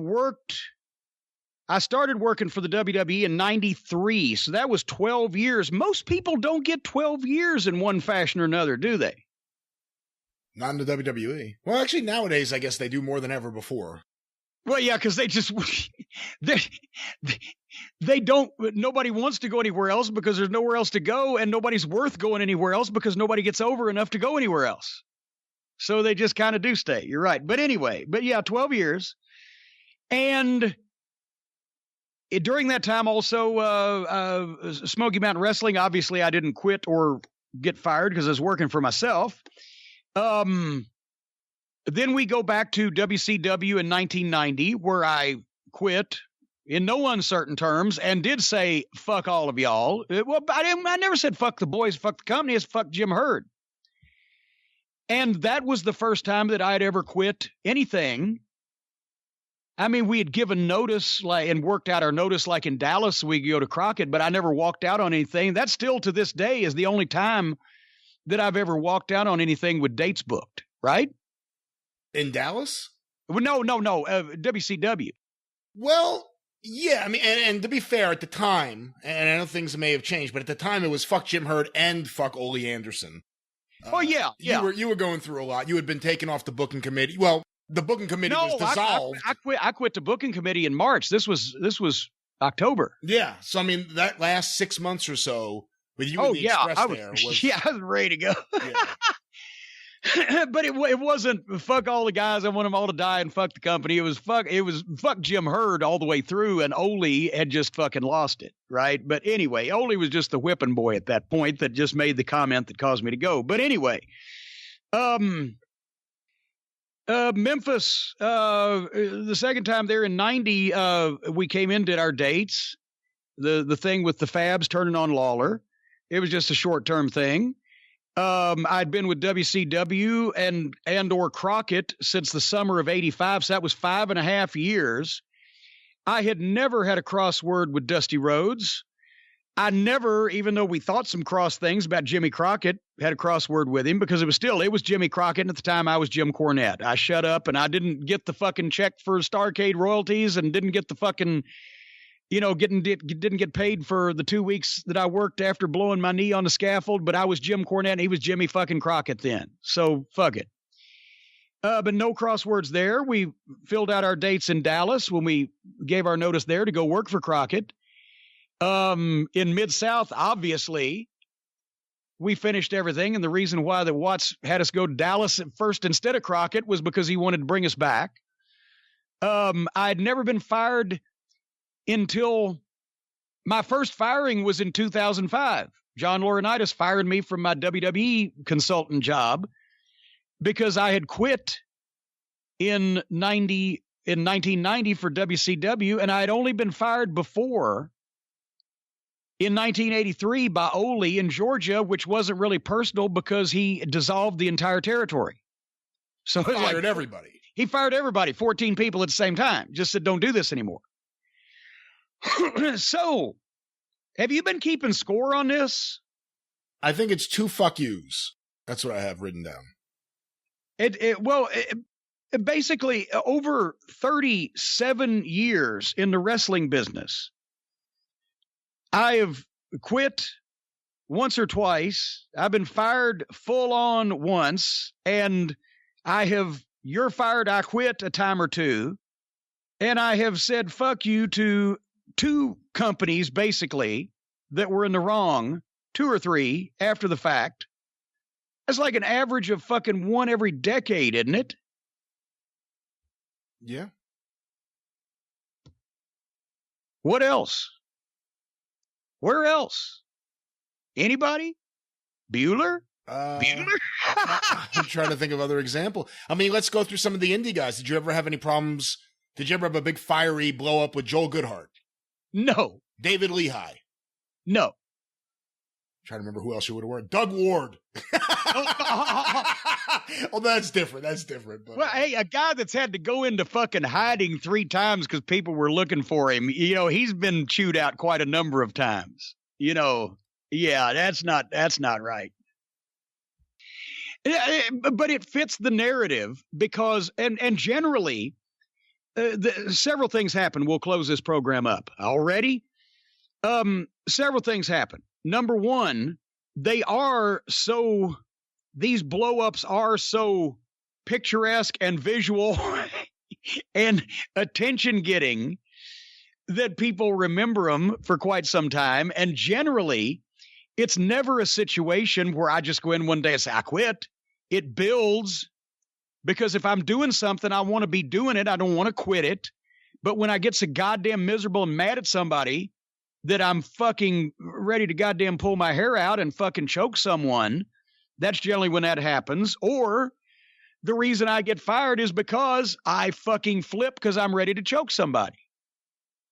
started working for the WWE in 93, so that was 12 years. Most people don't get 12 years in one fashion or another, do they? Not in the WWE. Well, actually, nowadays, I guess they do more than ever before. Well, yeah, because they don't, nobody wants to go anywhere else because there's nowhere else to go, and nobody's worth going anywhere else because nobody gets over enough to go anywhere else. So they just kind of do stay. You're right. But anyway, 12 years. And during that time also, Smoky Mountain Wrestling, obviously I didn't quit or get fired because I was working for myself. Then we go back to WCW in 1990, where I quit in no uncertain terms and did say, fuck all of y'all. Well, I never said fuck the boys, fuck the company, it's fuck Jim Herd. And that was the first time that I'd ever quit anything. I mean, we had given notice and worked out our notice like in Dallas, we could go to Crockett, but I never walked out on anything. That still to this day is the only time that I've ever walked out on anything with dates booked, right? In Dallas? Well, no, WCW. Well, yeah, I mean, and to be fair, at the time, and I know things may have changed, but at the time it was fuck Jim Herd and fuck Ole Anderson. Oh, yeah. You were going through a lot. You had been taken off the booking committee. Well, the booking committee was dissolved. I quit the booking committee in March. This was October. Yeah. So, I mean, that last 6 months or so with you and the Express there was... Yeah, I was ready to go. Yeah. But it wasn't fuck all the guys. I want them all to die and fuck the company. It was fuck Jim Herd all the way through, and Ole had just fucking lost it, right? But anyway, Ole was just the whipping boy at that point that just made the comment that caused me to go. But anyway, Memphis, the second time there in 90, we came in, did our dates, the thing with the Fabs turning on Lawler. It was just a short-term thing. I'd been with WCW and or Crockett since the summer of 85. So that was 5.5 years. I had never had a crossword with Dusty Rhodes. I never, even though we thought some cross things about Jimmy Crockett, had a crossword with him because it was Jimmy Crockett. And at the time I was Jim Cornette. I shut up and I didn't get the fucking check for Starrcade royalties and didn't get the fucking, didn't get paid for the 2 weeks that I worked after blowing my knee on the scaffold, but I was Jim Cornette and he was Jimmy fucking Crockett then. So fuck it. But no crosswords there. We filled out our dates in Dallas when we gave our notice there to go work for Crockett. In Mid-South, obviously, we finished everything. And the reason why that Watts had us go to Dallas at first instead of Crockett was because he wanted to bring us back. I'd never been fired until my first firing was in 2005. John Laurinaitis fired me from my WWE consultant job because I had quit in 1990 for WCW, and I had only been fired before in 1983 by Ole in Georgia, which wasn't really personal because he dissolved the entire territory. So he fired everybody. He fired everybody, 14 people at the same time. Just said, don't do this anymore. So, have you been keeping score on this? I think it's 2 fuck yous. That's what I have written down. Basically, over 37 years in the wrestling business, I have quit once or twice. I've been fired full on once, and you're fired, I quit a time or two. And I have said fuck you to 2 companies, basically, that were in the wrong, 2 or 3 after the fact. That's like an average of fucking 1 every decade, isn't it? Yeah. What else? Where else? Anybody? Bueller? Bueller? I'm trying to think of other example. I mean, let's go through some of the indie guys. Did you ever have any problems? Did you ever have a big fiery blow up with Joel Goodhart? No. David Lehigh? No. I'm trying to remember who else you would have worked. Doug Ward. Oh, that's different. That's different. But, well, hey, a guy that's had to go into fucking hiding 3 times because people were looking for him, you know, he's been chewed out quite a number of times. You know, yeah, that's not right. But it fits the narrative because, and generally, several things happen. We'll close this program up already. Several things happen. Number one, these blow-ups are so picturesque and visual and attention-getting that people remember them for quite some time. And generally, it's never a situation where I just go in one day and say, I quit. It builds, because if I'm doing something, I want to be doing it. I don't want to quit it. But when I get so goddamn miserable and mad at somebody that I'm fucking ready to goddamn pull my hair out and fucking choke someone, that's generally when that happens. Or the reason I get fired is because I fucking flip because I'm ready to choke somebody.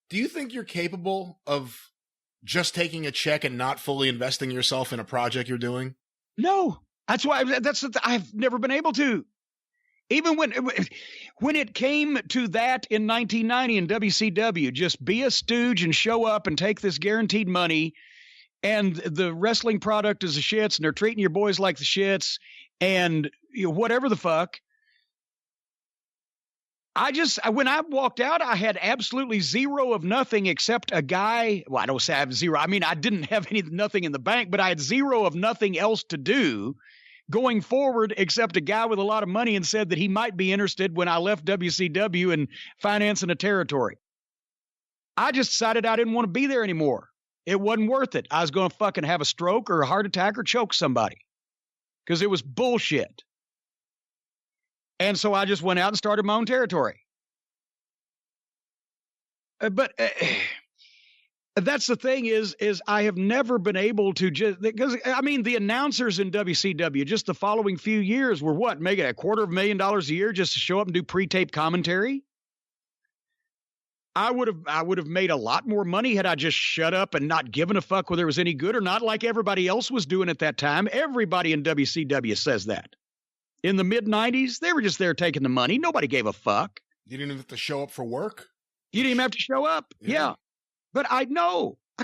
Do you think you're capable of just taking a check and not fully investing yourself in a project you're doing? No. That's why I've never been able to. Even when it came to that in 1990 in WCW, just be a stooge and show up and take this guaranteed money, and the wrestling product is the shits, and they're treating your boys like the shits, and you know, whatever the fuck. When I walked out, I had absolutely zero of nothing except a guy. Well, I don't say I have zero. I mean, I didn't have nothing in the bank, but I had zero of nothing else to do going forward except a guy with a lot of money, and said that he might be interested when I left WCW and financing a territory. I just decided I didn't want to be there anymore. It wasn't worth it. I was going to fucking have a stroke or a heart attack or choke somebody because it was bullshit. And so I just went out and started my own territory. But that's the thing is I have never been able to just, because I mean, the announcers in WCW just the following few years were what, making $250,000 a year just to show up and do pre-tape commentary. I would have made a lot more money had I just shut up and not given a fuck whether it was any good or not, like everybody else was doing at that time. Everybody in WCW says that. In the mid-90s, they were just there taking the money. Nobody gave a fuck. You didn't even have to show up for work? You didn't even have to show up. Yeah. But I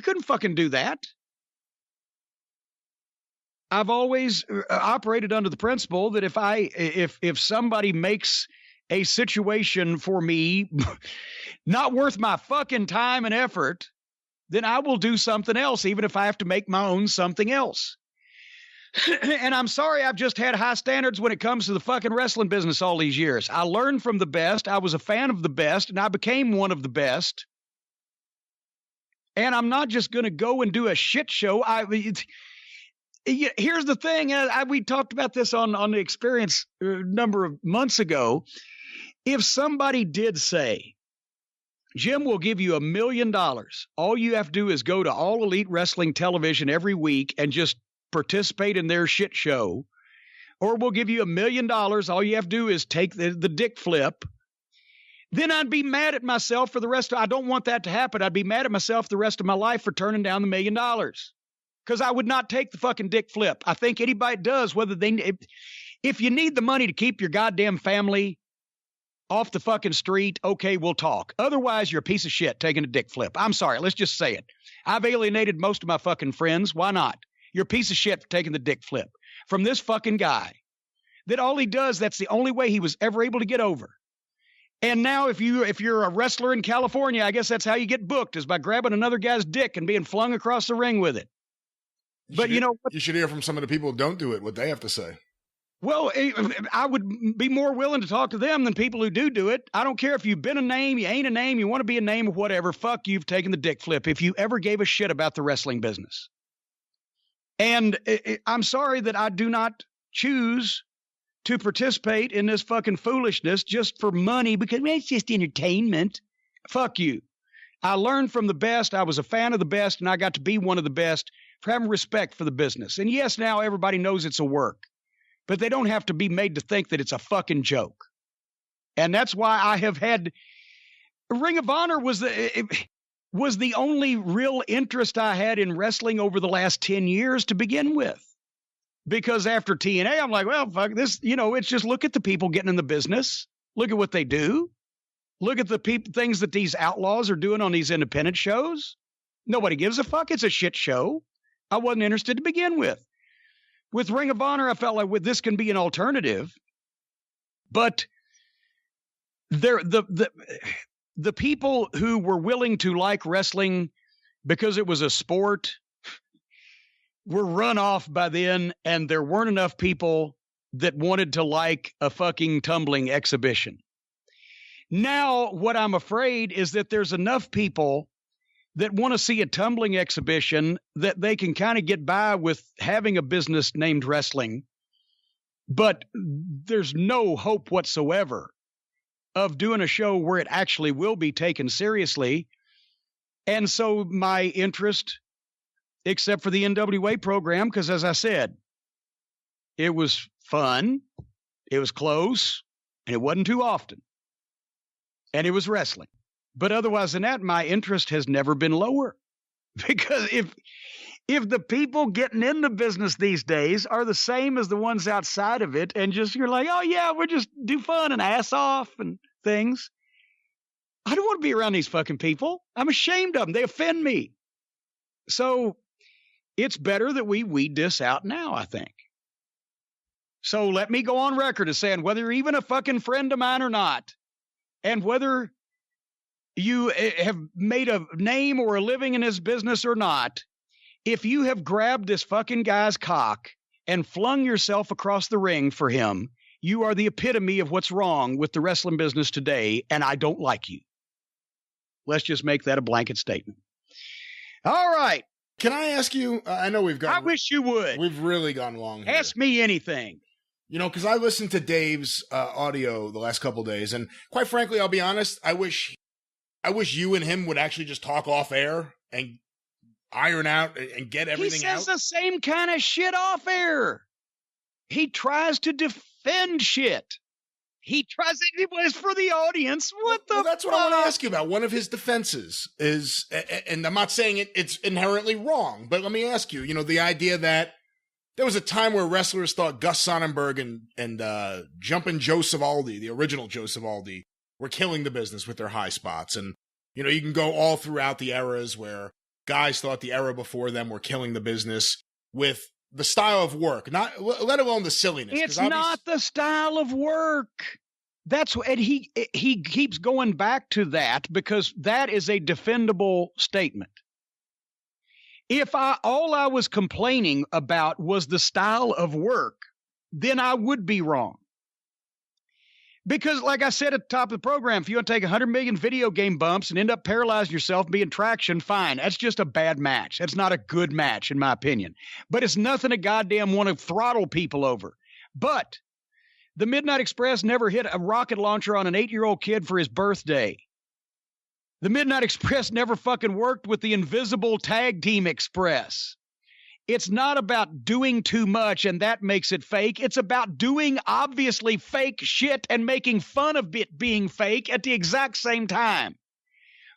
couldn't fucking do that. I've always operated under the principle that if somebody makes a situation for me not worth my fucking time and effort, then I will do something else, even if I have to make my own something else. And I'm sorry, I've just had high standards when it comes to the fucking wrestling business all these years. I learned from the best. I was a fan of the best, and I became one of the best. And I'm not just going to go and do a shit show. Here's the thing. We talked about this on the Experience a number of months ago. If somebody did say, Jim will give you $1 million, all you have to do is go to All Elite Wrestling Television every week and just participate in their shit show, or we'll give you $1 million, all you have to do is take the dick flip, then I'd be mad at myself for the rest of, I don't want that to happen. I'd be mad at myself the rest of my life for turning down the $1 million, because I would not take the fucking dick flip. I think anybody does, if you need the money to keep your goddamn family off the fucking street, okay, we'll talk. Otherwise, you're a piece of shit taking a dick flip. I'm sorry, let's just say it. I've alienated most of my fucking friends. Why not? You're a piece of shit for taking the dick flip from this fucking guy that all he does, that's the only way he was ever able to get over. And now if you're a wrestler in California, I guess that's how you get booked, is by grabbing another guy's dick and being flung across the ring with it. You should hear from some of the people who don't do it, what they have to say. Well, I would be more willing to talk to them than people who do it. I don't care if you've been a name, you ain't a name, you want to be a name or whatever. Fuck, you've taken the dick flip if you ever gave a shit about the wrestling business. And I'm sorry that I do not choose to participate in this fucking foolishness just for money because it's just entertainment. Fuck you. I learned from the best. I was a fan of the best, and I got to be one of the best for having respect for the business. And yes, now everybody knows it's a work. But they don't have to be made to think that it's a fucking joke. And that's why I have had Ring of Honor was the only real interest I had in wrestling over the last 10 years to begin with. Because after TNA, I'm like, well, fuck this. It's just look at the people getting in the business. Look at what they do. Look at the things that these outlaws are doing on these independent shows. Nobody gives a fuck. It's a shit show. I wasn't interested to begin with. With Ring of Honor, I felt like this can be an alternative, but the people who were willing to like wrestling because it was a sport were run off by then, and there weren't enough people that wanted to like a fucking tumbling exhibition. Now, what I'm afraid is that there's enough people that want to see a tumbling exhibition that they can kind of get by with having a business named wrestling, but there's no hope whatsoever of doing a show where it actually will be taken seriously. And so my interest, except for the NWA program, because as I said, it was fun, it was close, and it wasn't too often. And it was wrestling. But otherwise than that, my interest has never been lower. Because if the people getting in the business these days are the same as the ones outside of it, and just you're like, oh yeah, we're just do fun and ass off and things, I don't want to be around these fucking people. I'm ashamed of them. They offend me. So it's better that we weed this out now, I think. So let me go on record as saying, whether you're even a fucking friend of mine or not, and whether you have made a name or a living in his business or not, if you have grabbed this fucking guy's cock and flung yourself across the ring for him, you are the epitome of what's wrong with the wrestling business today, and I don't like you. Let's just make that a blanket statement. All right. Can I ask you, I know we've got... I wish you would. We've really gone long here. Ask me anything. Because I listened to Dave's audio the last couple days, and quite frankly, I'll be honest, I wish you and him would actually just talk off air and iron out and get everything out. He says the same kind of shit off air. He tries to defend shit. He tries to, it was for the audience. That's what I want to ask you about. One of his defenses is, and I'm not saying it's inherently wrong, but let me ask you, the idea that there was a time where wrestlers thought Gus Sonnenberg and Jumpin' Joe Savaldi, the original Joe Savaldi, were killing the business with their high spots. And, you can go all throughout the eras where guys thought the era before them were killing the business with the style of work, not let alone the silliness. It's not the style of work. That's what, and he keeps going back to that because that is a defendable statement. If all I was complaining about was the style of work, then I would be wrong. Because like I said at the top of the program, if you want to take 100 million video game bumps and end up paralyzing yourself and being traction, fine. That's just a bad match. That's not a good match, in my opinion. But it's nothing to goddamn want to throttle people over. But the Midnight Express never hit a rocket launcher on an 8-year-old kid for his birthday. The Midnight Express never fucking worked with the Invisible Tag Team Express. It's not about doing too much and that makes it fake. It's about doing obviously fake shit and making fun of it being fake at the exact same time.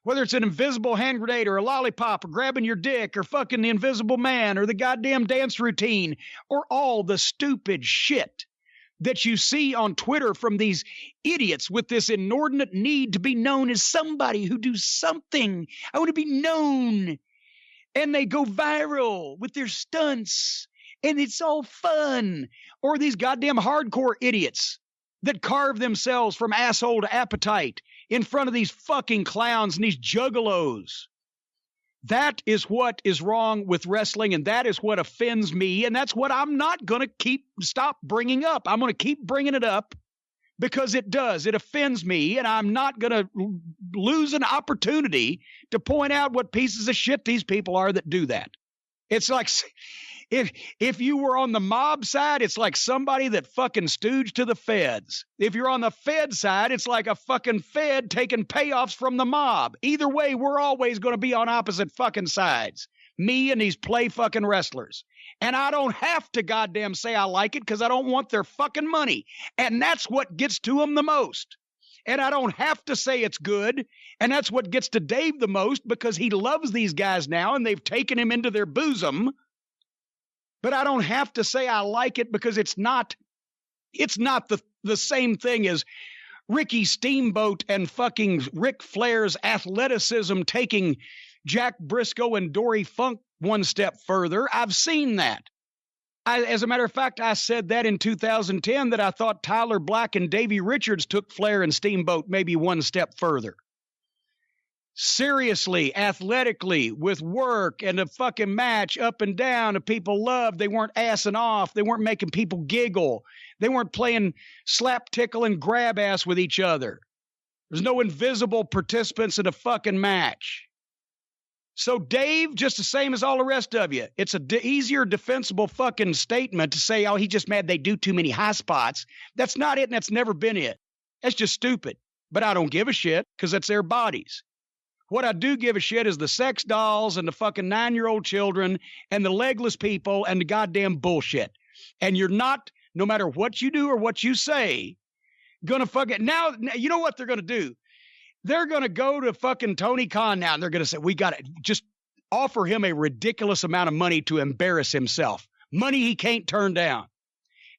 Whether it's an invisible hand grenade or a lollipop or grabbing your dick or fucking the Invisible Man or the goddamn dance routine or all the stupid shit that you see on Twitter from these idiots with this inordinate need to be known as somebody who do something. I want to be known. And they go viral with their stunts, and it's all fun. Or these goddamn hardcore idiots that carve themselves from asshole to appetite in front of these fucking clowns and these juggalos. That is what is wrong with wrestling, and that is what offends me, and that's what I'm not going to stop bringing up. I'm going to keep bringing it up because it does. It offends me, and I'm not going to lose an opportunity to point out what pieces of shit these people are that do that. It's like if you were on the mob side, it's like somebody that fucking stooged to the feds. If you're on the Fed side, it's like a fucking Fed taking payoffs from the mob. Either way, we're always going to be on opposite fucking sides. Me and these play fucking wrestlers. And I don't have to goddamn say I like it because I don't want their fucking money. And that's what gets to them the most. And I don't have to say it's good. And that's what gets to Dave the most because he loves these guys now and they've taken him into their bosom. But I don't have to say I like it because it's not the same thing as Ricky Steamboat and fucking Ric Flair's athleticism taking Jack Briscoe and Dory Funk one step further. I've seen that. As a matter of fact, I said that in 2010 that I thought Tyler Black and Davey Richards took Flair and Steamboat maybe one step further. Seriously, athletically, with work and a fucking match up and down that people loved. They weren't assing off. They weren't making people giggle. They weren't playing slap, tickle, and grab ass with each other. There's no invisible participants in a fucking match. So Dave, just the same as all the rest of you, it's an easier defensible fucking statement to say, oh, he's just mad they do too many high spots. That's not it, and that's never been it. That's just stupid. But I don't give a shit because that's their bodies. What I do give a shit is the sex dolls and the fucking 9-year-old children and the legless people and the goddamn bullshit. And you're not, no matter what you do or what you say, gonna fucking, now you know what they're gonna do? They're going to go to fucking Tony Khan now, and they're going to say, we got to just offer him a ridiculous amount of money to embarrass himself. Money he can't turn down.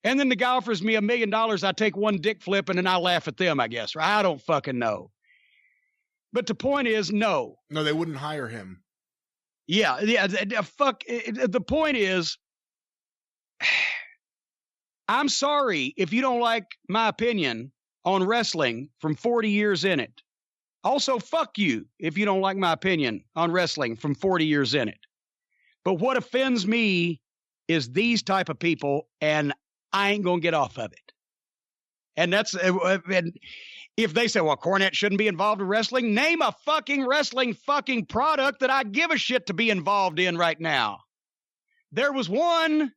And then the guy offers me $1 million. I take one dick flip, and then I laugh at them, I guess. Right? I don't fucking know. But the point is, no. No, they wouldn't hire him. Yeah. The point is, I'm sorry if you don't like my opinion on wrestling from 40 years in it. Also, fuck you if you don't like my opinion on wrestling from 40 years in it. But what offends me is these type of people, and I ain't going to get off of it. And that's, and if they say, well, Cornette shouldn't be involved in wrestling, name a fucking wrestling fucking product that I give a shit to be involved in right now. There was one,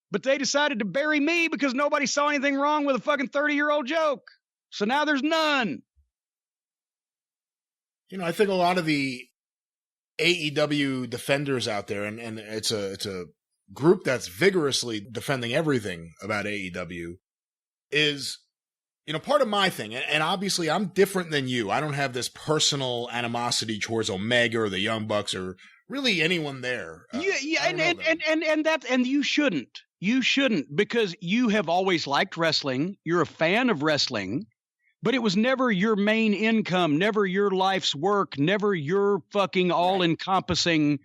but they decided to bury me because nobody saw anything wrong with a fucking 30-year-old joke. So now there's none. You know, I think a lot of the AEW defenders out there, and it's a group that's vigorously defending everything about AEW, is, you know, part of my thing, and obviously I'm different than you. I don't have this personal animosity towards Omega or the Young Bucks or really anyone there. And you shouldn't. You shouldn't, because you have always liked wrestling. You're a fan of wrestling. But it was never your main income, never your life's work, never your fucking all-encompassing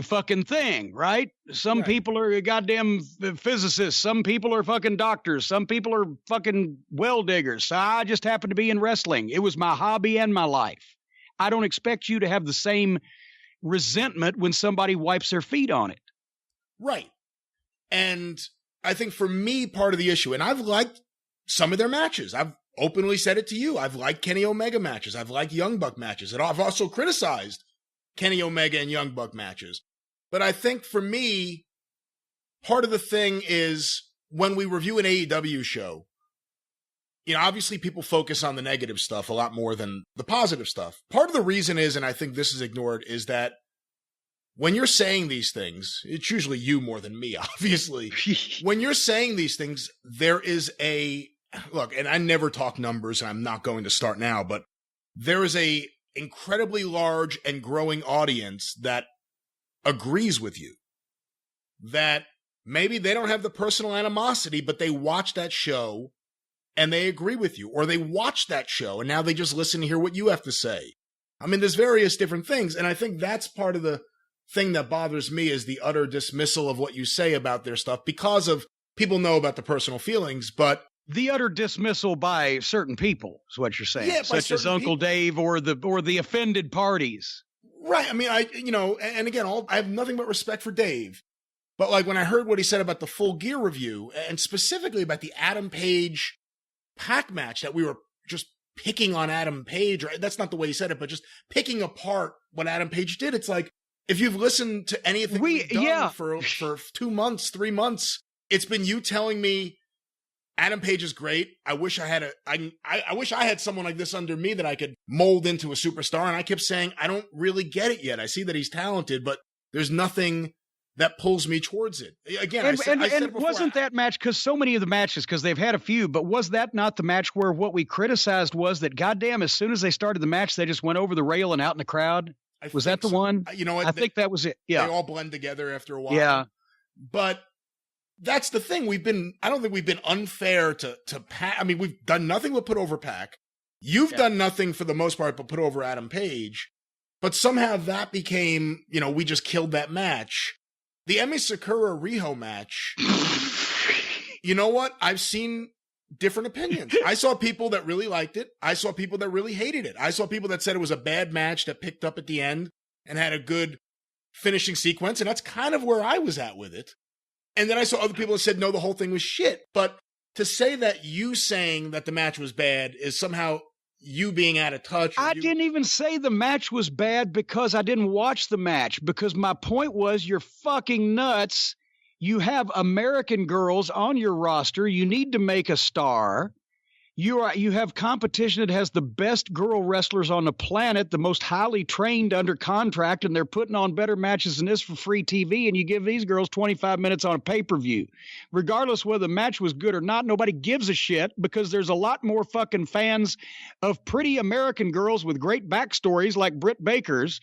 fucking thing, right? Some people are goddamn physicists. Some people are fucking doctors. Some people are fucking well diggers. So I just happened to be in wrestling. It was my hobby and my life. I don't expect you to have the same resentment when somebody wipes their feet on it. Right. And I think for me, part of the issue, and I've liked some of their matches. I've openly said it to you. I've liked Kenny Omega matches. I've liked Young Buck matches. And I've also criticized Kenny Omega and Young Buck matches. But I think for me, part of the thing is when we review an AEW show, you know, obviously people focus on the negative stuff a lot more than the positive stuff. Part of the reason is, and I think this is ignored, is that when you're saying these things, it's usually you more than me, obviously. When you're saying these things, there is look, and I never talk numbers, and I'm not going to start now, but there is a incredibly large and growing audience that agrees with you. That maybe they don't have the personal animosity, but they watch that show and they agree with you. Or they watch that show and now they just listen to hear what you have to say. I mean, there's various different things. And I think that's part of the thing that bothers me is the utter dismissal of what you say about their stuff because of people know about the personal feelings, but the utter dismissal by certain people is what you're saying, yeah, such as Uncle Dave or the offended parties. Right. I mean, and again, I have nothing but respect for Dave. But like when I heard what he said about the Full Gear review, and specifically about the Adam Page Pac match, that we were just picking on Adam Page, or that's not the way he said it, but just picking apart what Adam Page did. It's like, if you've listened to anything we've done for 2 months, 3 months, it's been you telling me Adam Page is great. I wish I had I wish I had someone like this under me that I could mold into a superstar. And I kept saying, I don't really get it yet. I see that he's talented, but there's nothing that pulls me towards it. Again, I said before, wasn't that match, because so many of the matches, because they've had a few, but was that not the match where what we criticized was that, goddamn, as soon as they started the match, they just went over the rail and out in the crowd? Was that the one? You know what? I think that was it. Yeah. They all blend together after a while. Yeah. But that's the thing. I don't think we've been unfair to Pac. I mean, we've done nothing but put over Pac. You've done nothing for the most part but put over Adam Page. But somehow that became, we just killed that match. The Emi Sakura Riho match, you know what? I've seen different opinions. I saw people that really liked it. I saw people that really hated it. I saw people that said it was a bad match that picked up at the end and had a good finishing sequence. And that's kind of where I was at with it. And then I saw other people that said, no, the whole thing was shit. But to say that you saying that the match was bad is somehow you being out of touch. I didn't even say the match was bad because I didn't watch the match, because my point was, you're fucking nuts. You have American girls on your roster. You need to make a star. You have competition that has the best girl wrestlers on the planet, the most highly trained under contract, and they're putting on better matches than this for free TV, and you give these girls 25 minutes on a pay-per-view. Regardless whether the match was good or not, nobody gives a shit, because there's a lot more fucking fans of pretty American girls with great backstories like Britt Baker's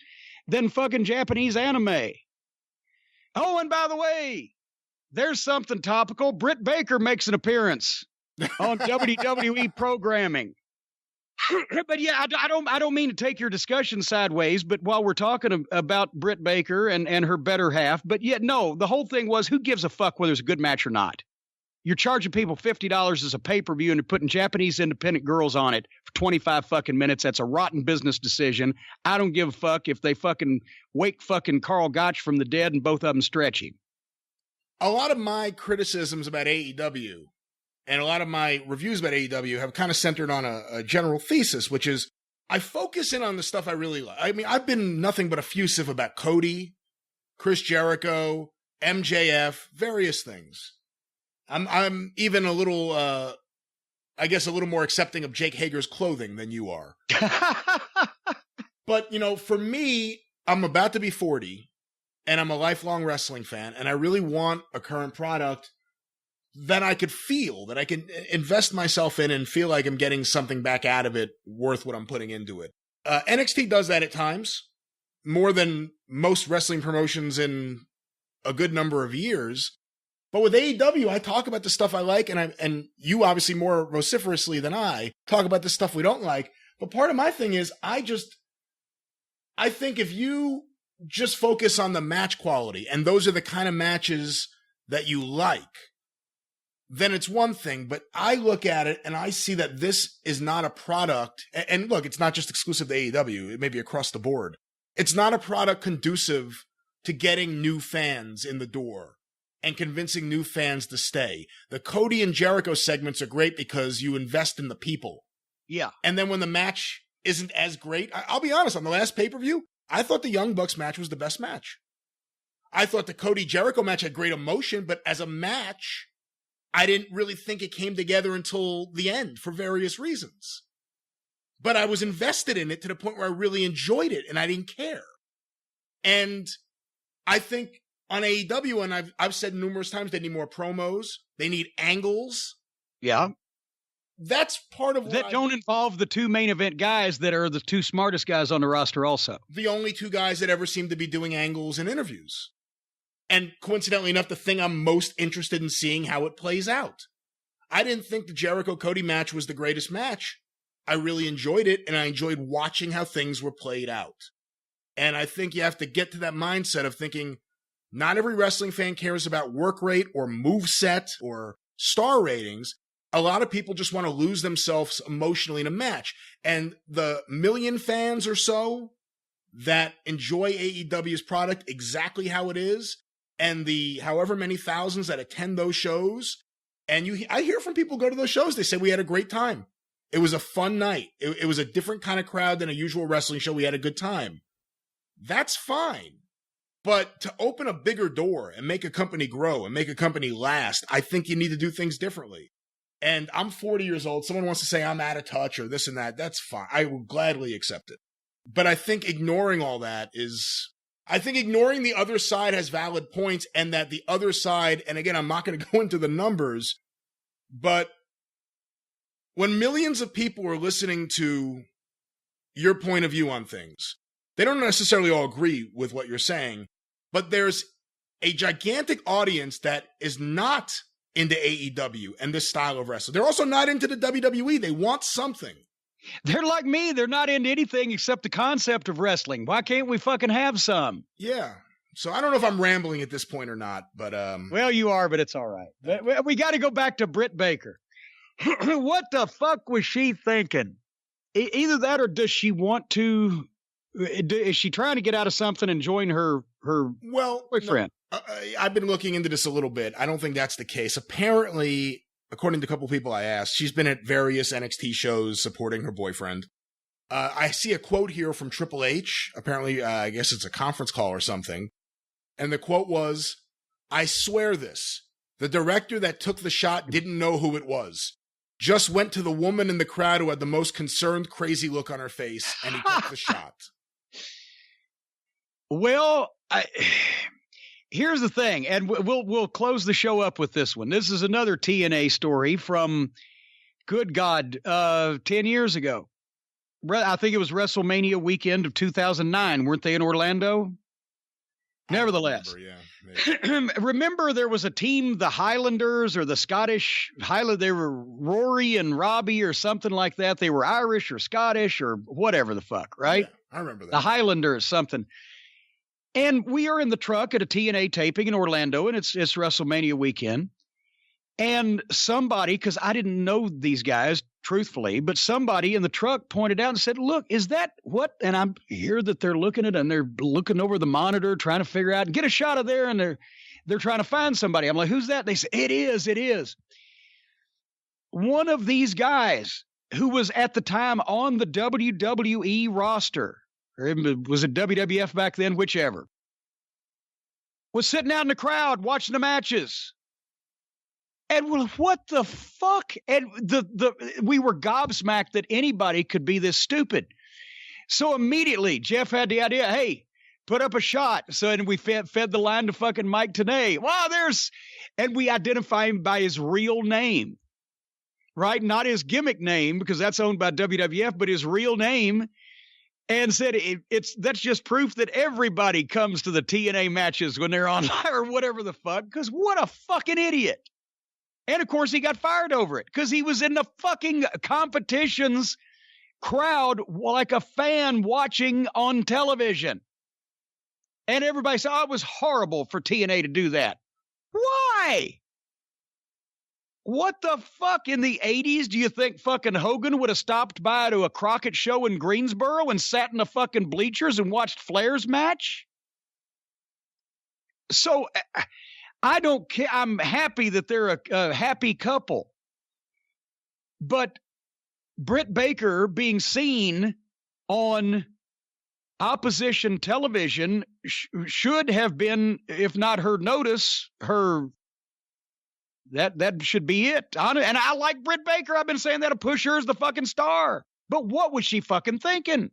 than fucking Japanese anime. Oh, and by the way, there's something topical. Britt Baker makes an appearance on WWE programming. But yeah, I don't mean to take your discussion sideways, but while we're talking about Britt Baker and her better half, but yet, no, the whole thing was, who gives a fuck whether it's a good match or not? You're charging people $50 as a pay-per-view and you're putting Japanese independent girls on it for 25 fucking minutes. That's a rotten business decision. I don't give a fuck if they fucking wake fucking Carl Gotch from the dead and both of them stretching. A lot of my criticisms about AEW and a lot of my reviews about AEW have kind of centered on a general thesis, which is I focus in on the stuff I really like. I mean, I've been nothing but effusive about Cody, Chris Jericho, MJF, various things. I'm even a little, I guess, a little more accepting of Jake Hager's clothing than you are. But, for me, I'm about to be 40, and I'm a lifelong wrestling fan, and I really want a current product that I could feel, that I can invest myself in and feel like I'm getting something back out of it worth what I'm putting into it. NXT does that at times, more than most wrestling promotions in a good number of years. But with AEW, I talk about the stuff I like, and you obviously more vociferously than I talk about the stuff we don't like. But part of my thing is, I think if you just focus on the match quality, and those are the kind of matches that you like, then it's one thing. But I look at it and I see that this is not a product. And look, it's not just exclusive to AEW. It may be across the board. It's not a product conducive to getting new fans in the door and convincing new fans to stay. The Cody and Jericho segments are great because you invest in the people. Yeah. And then when the match isn't as great, I'll be honest, on the last pay-per-view, I thought the Young Bucks match was the best match. I thought the Cody Jericho match had great emotion, but as a match, I didn't really think it came together until the end for various reasons. But I was invested in it to the point where I really enjoyed it and I didn't care. And I think on AEW, and I've said numerous times, they need more promos. They need angles. Yeah. That's part of what that don't involve the two main event guys that are the two smartest guys on the roster also. The only two guys that ever seem to be doing angles and interviews. And coincidentally enough, the thing I'm most interested in seeing how it plays out. I didn't think the Jericho-Cody match was the greatest match. I really enjoyed it, and I enjoyed watching how things were played out. And I think you have to get to that mindset of thinking, not every wrestling fan cares about work rate or moveset or star ratings. A lot of people just want to lose themselves emotionally in a match. And the million fans or so that enjoy AEW's product exactly how it is, and the however many thousands that attend those shows. And I hear from people who go to those shows, they say we had a great time. It was a fun night. It was a different kind of crowd than a usual wrestling show. We had a good time. That's fine. But to open a bigger door and make a company grow and make a company last, I think you need to do things differently. And I'm 40 years old. Someone wants to say I'm out of touch or this and that. That's fine. I will gladly accept it. But I think ignoring all that I think ignoring the other side has valid points, and that the other side, and again, I'm not going to go into the numbers, but when millions of people are listening to your point of view on things, they don't necessarily all agree with what you're saying, but there's a gigantic audience that is not into AEW and this style of wrestling. They're also not into the WWE. They want something. They're like me. They're not into anything except the concept of wrestling. Why can't we fucking have some? Yeah. So I don't know if I'm rambling at this point or not, but well, you are, but it's all right. We got to go back to Britt Baker. What the fuck was she thinking? Either that, or does she want to? Is she trying to get out of something and join her boyfriend? No, I've been looking into this a little bit. I don't think that's the case. Apparently, according to a couple of people I asked, she's been at various NXT shows supporting her boyfriend. I see a quote here from Triple H. Apparently, I guess it's a conference call or something. And the quote was, "I swear this. The director that took the shot didn't know who it was. Just went to the woman in the crowd who had the most concerned, crazy look on her face, and he took the shot." Well, here's the thing, and we'll close the show up with this one. This is another TNA story from, good God, 10 years ago. I think it was WrestleMania weekend of 2009. Weren't they in Orlando? Nevertheless, remember there was a team, the Highlanders or the Scottish Highland. They were Rory and Robbie or something like that. They were Irish or Scottish or whatever the fuck, right? Yeah, I remember that. The Highlanders, something. And we are in the truck at a TNA taping in Orlando, and it's WrestleMania weekend. And somebody, because I didn't know these guys, truthfully, but somebody in the truck pointed out and said, "Look, is that what?" And I'm here that they're looking at it, and they're looking over the monitor, trying to figure out, get a shot of there, and they're trying to find somebody. I'm like, "Who's that?" They say, it is. One of these guys who was at the time on the WWE roster, or was it WWF back then, whichever, was sitting out in the crowd watching the matches. And well, what the fuck? And we were gobsmacked that anybody could be this stupid. So immediately Jeff had the idea, hey, put up a shot. So and we fed the line to fucking Mike Tenay. Wow, and we identify him by his real name, right? Not his gimmick name, because that's owned by WWF, but his real name. And said that's just proof that everybody comes to the TNA matches when they're online or whatever the fuck. Because what a fucking idiot. And of course he got fired over it because he was in the fucking competition's crowd like a fan watching on television. And everybody said, "Oh, it was horrible for TNA to do that." Why? What the fuck? In the 80s, do you think fucking Hogan would have stopped by to a Crockett show in Greensboro and sat in the fucking bleachers and watched Flair's match? So I don't care. I'm happy that they're a happy couple. But Britt Baker being seen on opposition television should have been, if not her notice, her... That should be it. And I like Britt Baker. I've been saying that, to push her as the fucking star. But what was she fucking thinking?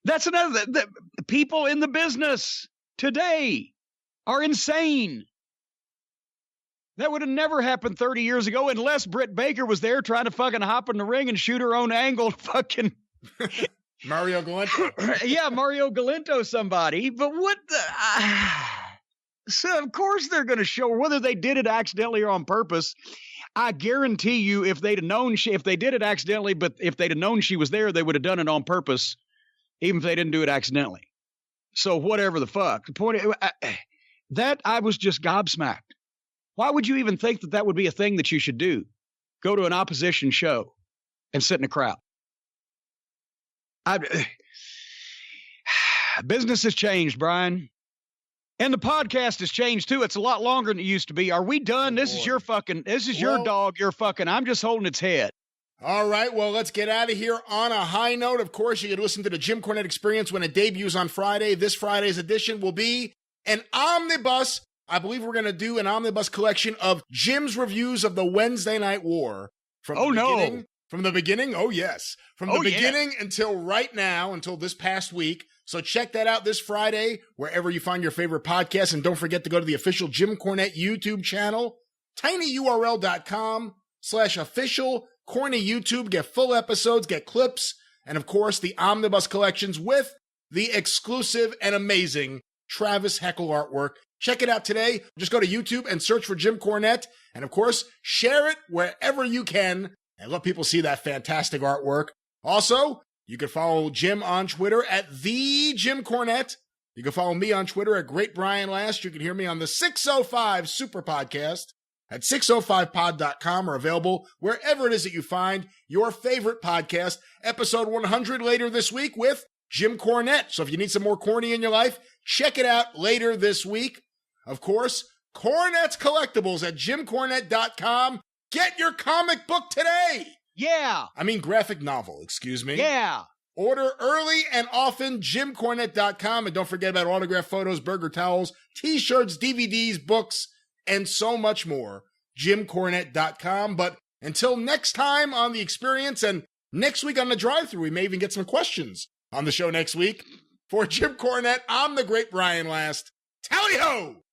That's another. The people in the business today are insane. That would have never happened 30 years ago unless Britt Baker was there trying to fucking hop in the ring and shoot her own angle. Fucking Mario Galento. Yeah, Mario Galento somebody. But what the... So, of course, they're going to show her, whether they did it accidentally or on purpose. I guarantee you, if they'd have known if they did it accidentally, but if they'd have known she was there, they would have done it on purpose, even if they didn't do it accidentally. So, whatever the fuck. The point that I was just gobsmacked. Why would you even think that would be a thing that you should do? Go to an opposition show and sit in a crowd. Business has changed, Brian. And the podcast has changed too. It's a lot longer than it used to be. Are we done? This is your dog. You're fucking, I'm just holding its head. All right, well, let's get out of here on a high note. Of course, you can listen to the Jim Cornette Experience when it debuts on Friday. This Friday's edition will be an omnibus. I believe we're going to do an omnibus collection of Jim's reviews of the Wednesday Night War. From the beginning, oh yes. From the beginning until right now, until this past week. So check that out this Friday, wherever you find your favorite podcast. And don't forget to go to the official Jim Cornette YouTube channel, tinyurl.com/official Corny YouTube. Get full episodes, get clips, and of course, the omnibus collections with the exclusive and amazing Travis Heckel artwork. Check it out today. Just go to YouTube and search for Jim Cornette. And of course, share it wherever you can and let people see that fantastic artwork. Also, you can follow Jim on Twitter at the Jim Cornette. You can follow me on Twitter at Great Brian Last. You can hear me on the 605 Superpodcast at 605pod.com, or available wherever it is that you find your favorite podcast. Episode 100 later this week with Jim Cornette. So if you need some more corny in your life, check it out later this week. Of course, Cornette's Collectibles at jimcornette.com. Get your comic book today. Yeah. I mean, graphic novel, excuse me. Yeah. Order early and often, jimcornette.com. And don't forget about autographed photos, burger towels, t-shirts, DVDs, books, and so much more. jimcornette.com. But until next time on The Experience, and next week on the Drive Thru, we may even get some questions on the show next week. For Jim Cornette, I'm the Great Brian Last. Tally-ho!